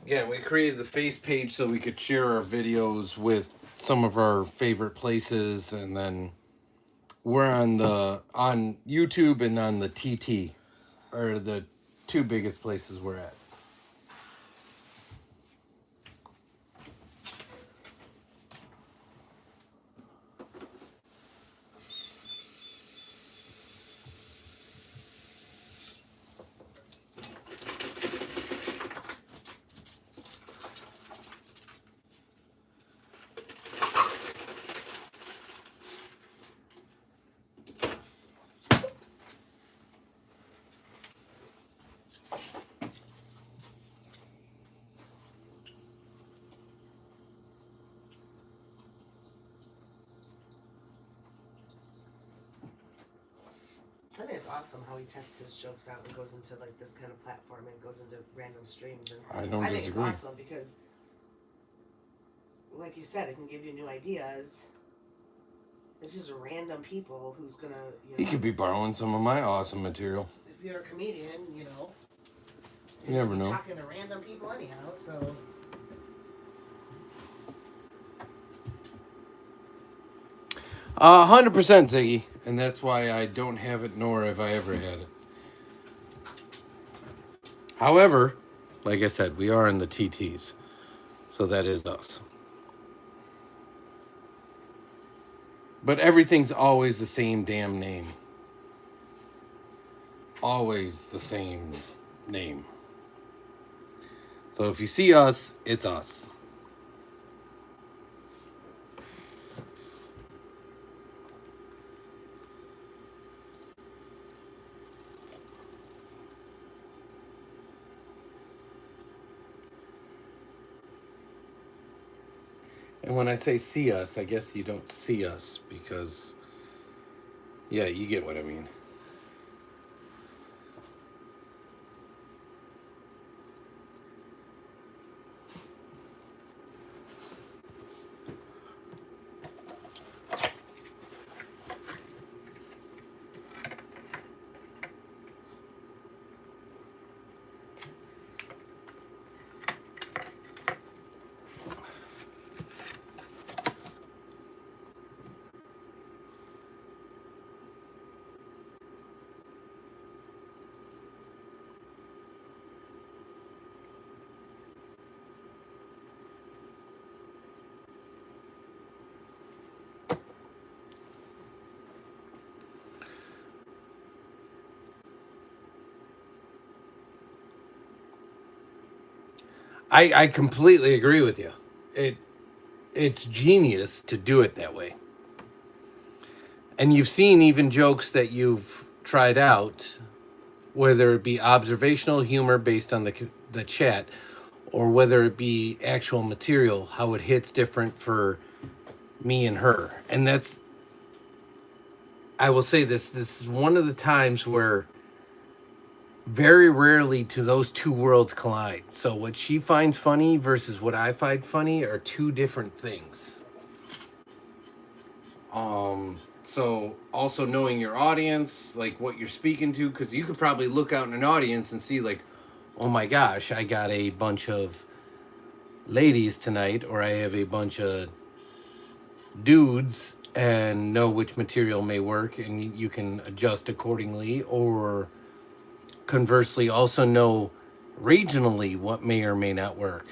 Yeah, we created the face page so we could share our videos with some of our favorite places, and then we're on YouTube and on the TT are the two biggest places we're at. I think it's awesome how he tests his jokes out and goes into like this kind of platform and goes into random streams. And I don't think disagree. it's awesome because, like you said, it can give you new ideas. It's just random people who's gonna. He could be borrowing some of my awesome material. If you're a comedian, you know. You never know. Talking to random people anyhow, so. 100% Ziggy, and that's why I don't have it, nor have I ever had it. However, like I said, we are in the TTs, so that is us. But everything's always the same damn name. Always the same name. So if you see us, it's us. And when I say see us, I guess you don't see us because, yeah, you get what I mean. I completely agree with you. It's genius to do it that way. And you've seen even jokes that you've tried out, whether it be observational humor based on the chat, or whether it be actual material, how it hits different for me and her. And that's, I will say this is one of the times where very rarely do those two worlds collide. So what she finds funny versus what I find funny are two different things. So also knowing your audience, like what you're speaking to, because you could probably look out in an audience and see like, oh my gosh, I got a bunch of ladies tonight, or I have a bunch of dudes, and know which material may work, and you can adjust accordingly. Or conversely, also know regionally what may or may not work.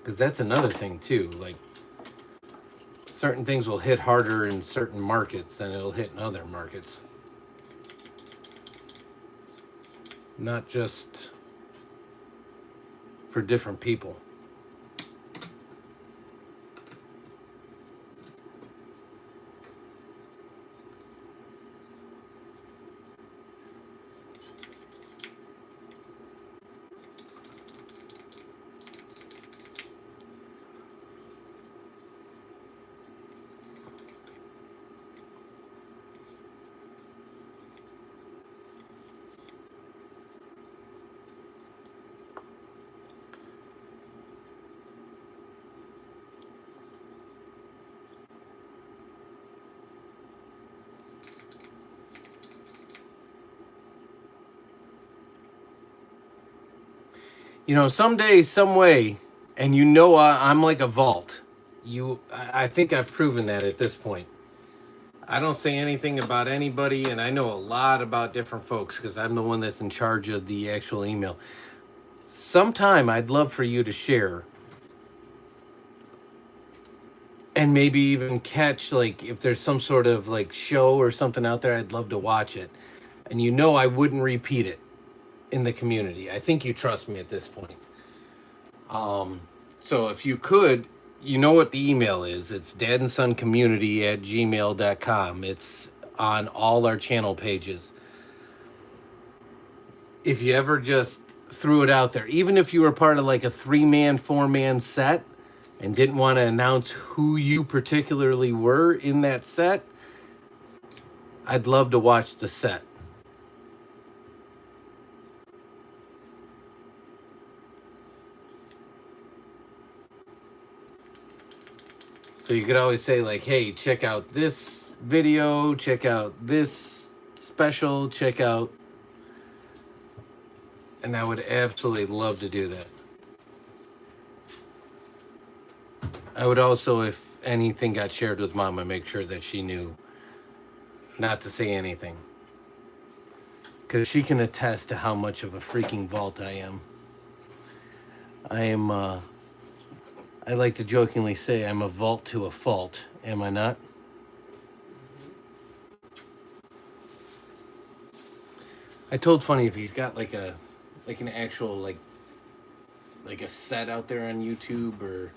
Because that's another thing too. Like, certain things will hit harder in certain markets than it'll hit in other markets. Not just for different people. You know, someday, some way, and you know I'm like a vault. I think I've proven that at this point. I don't say anything about anybody, and I know a lot about different folks because I'm the one that's in charge of the actual email. Sometime I'd love for you to share and maybe even catch, like, if there's some sort of like show or something out there, I'd love to watch it. And you know I wouldn't repeat it in the community. I think you trust me at this point. So if you could, you know what the email is. It's dadandsonscommunity@gmail.com. It's on all our channel pages. If you ever just threw it out there, even if you were part of like a 3-man, 4-man set and didn't want to announce who you particularly were in that set, I'd love to watch the set. So you could always say like, hey, check out this video, check out this special, check out. And I would absolutely love to do that. I would also, if anything got shared with Mama, make sure that she knew not to say anything. Because she can attest to how much of a freaking vault I am. I like to jokingly say I'm a vault to a fault. Am I not? I told Funny if he's got like an actual like a set out there on YouTube or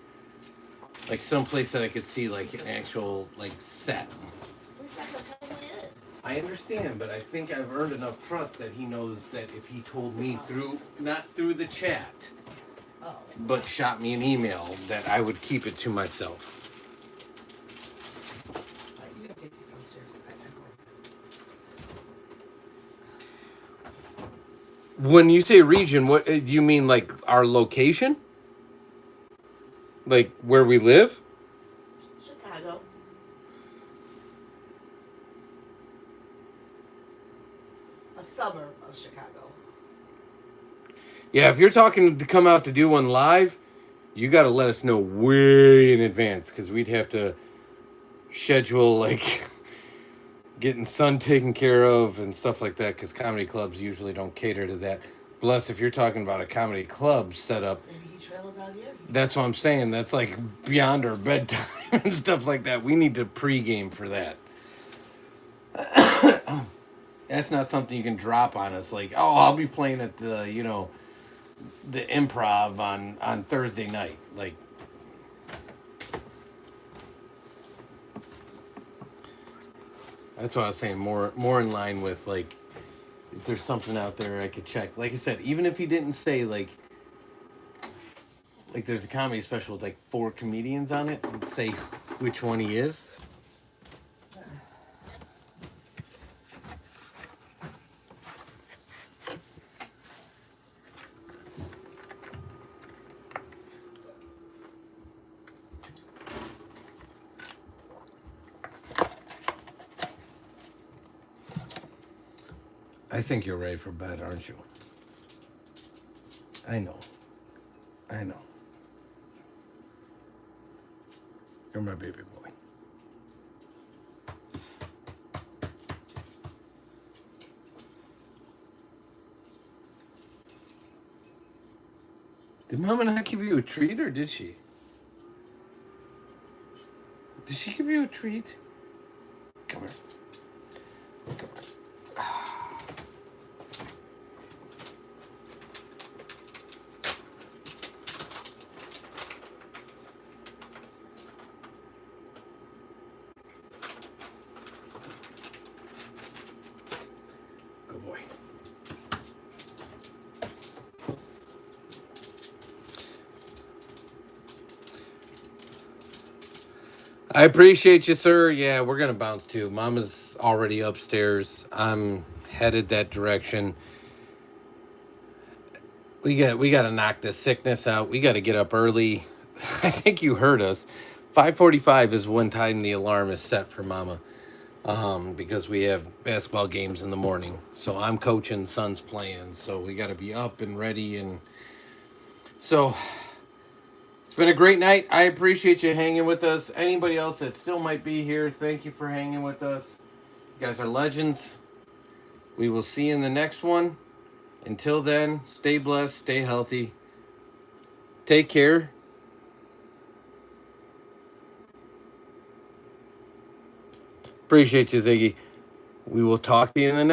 like someplace that I could see like an actual like set. He's not gonna tell you who he is. I understand, but I think I've earned enough trust that he knows that if he told me not through the chat, but shot me an email, that I would keep it to myself. Alright, you gotta take these downstairs. When you say region, what do you mean? Like our location? Like where we live? Chicago. A suburb of Chicago. Yeah, if you're talking to come out to do one live, you got to let us know way in advance because we'd have to schedule like getting Sun taken care of and stuff like that because comedy clubs usually don't cater to that. Plus, if you're talking about a comedy club setup, Maybe he travels out here. that's what I'm saying. That's like beyond our bedtime and stuff like that. We need to pregame for that. That's not something you can drop on us like, oh, I'll be playing at the, the Improv on Thursday night. Like, that's what I was saying. More in line with like, if there's something out there I could check. Like I said, even if he didn't say like there's a comedy special with like 4 comedians on it, and say which one he is. I think you're ready for bed, aren't you? I know. You're my baby boy. Did Mama not give you a treat, or did she? Did she give you a treat? Come here. Come here. Good boy. I appreciate you, sir. Yeah, we're gonna bounce too. Mama's already upstairs. I'm headed that direction. We got to knock this sickness out. We got to get up early. I think you heard us. 5:45 is when time the alarm is set for Mama, because we have basketball games in the morning. So I'm coaching, son's playing. So we got to be up and ready and So it's been a great night. I appreciate you hanging with us. Anybody else that still might be here, thank you for hanging with us. You guys are legends. We will see you in the next one. Until then, stay blessed, stay healthy. Take care. Appreciate you, Ziggy. We will talk to you in the next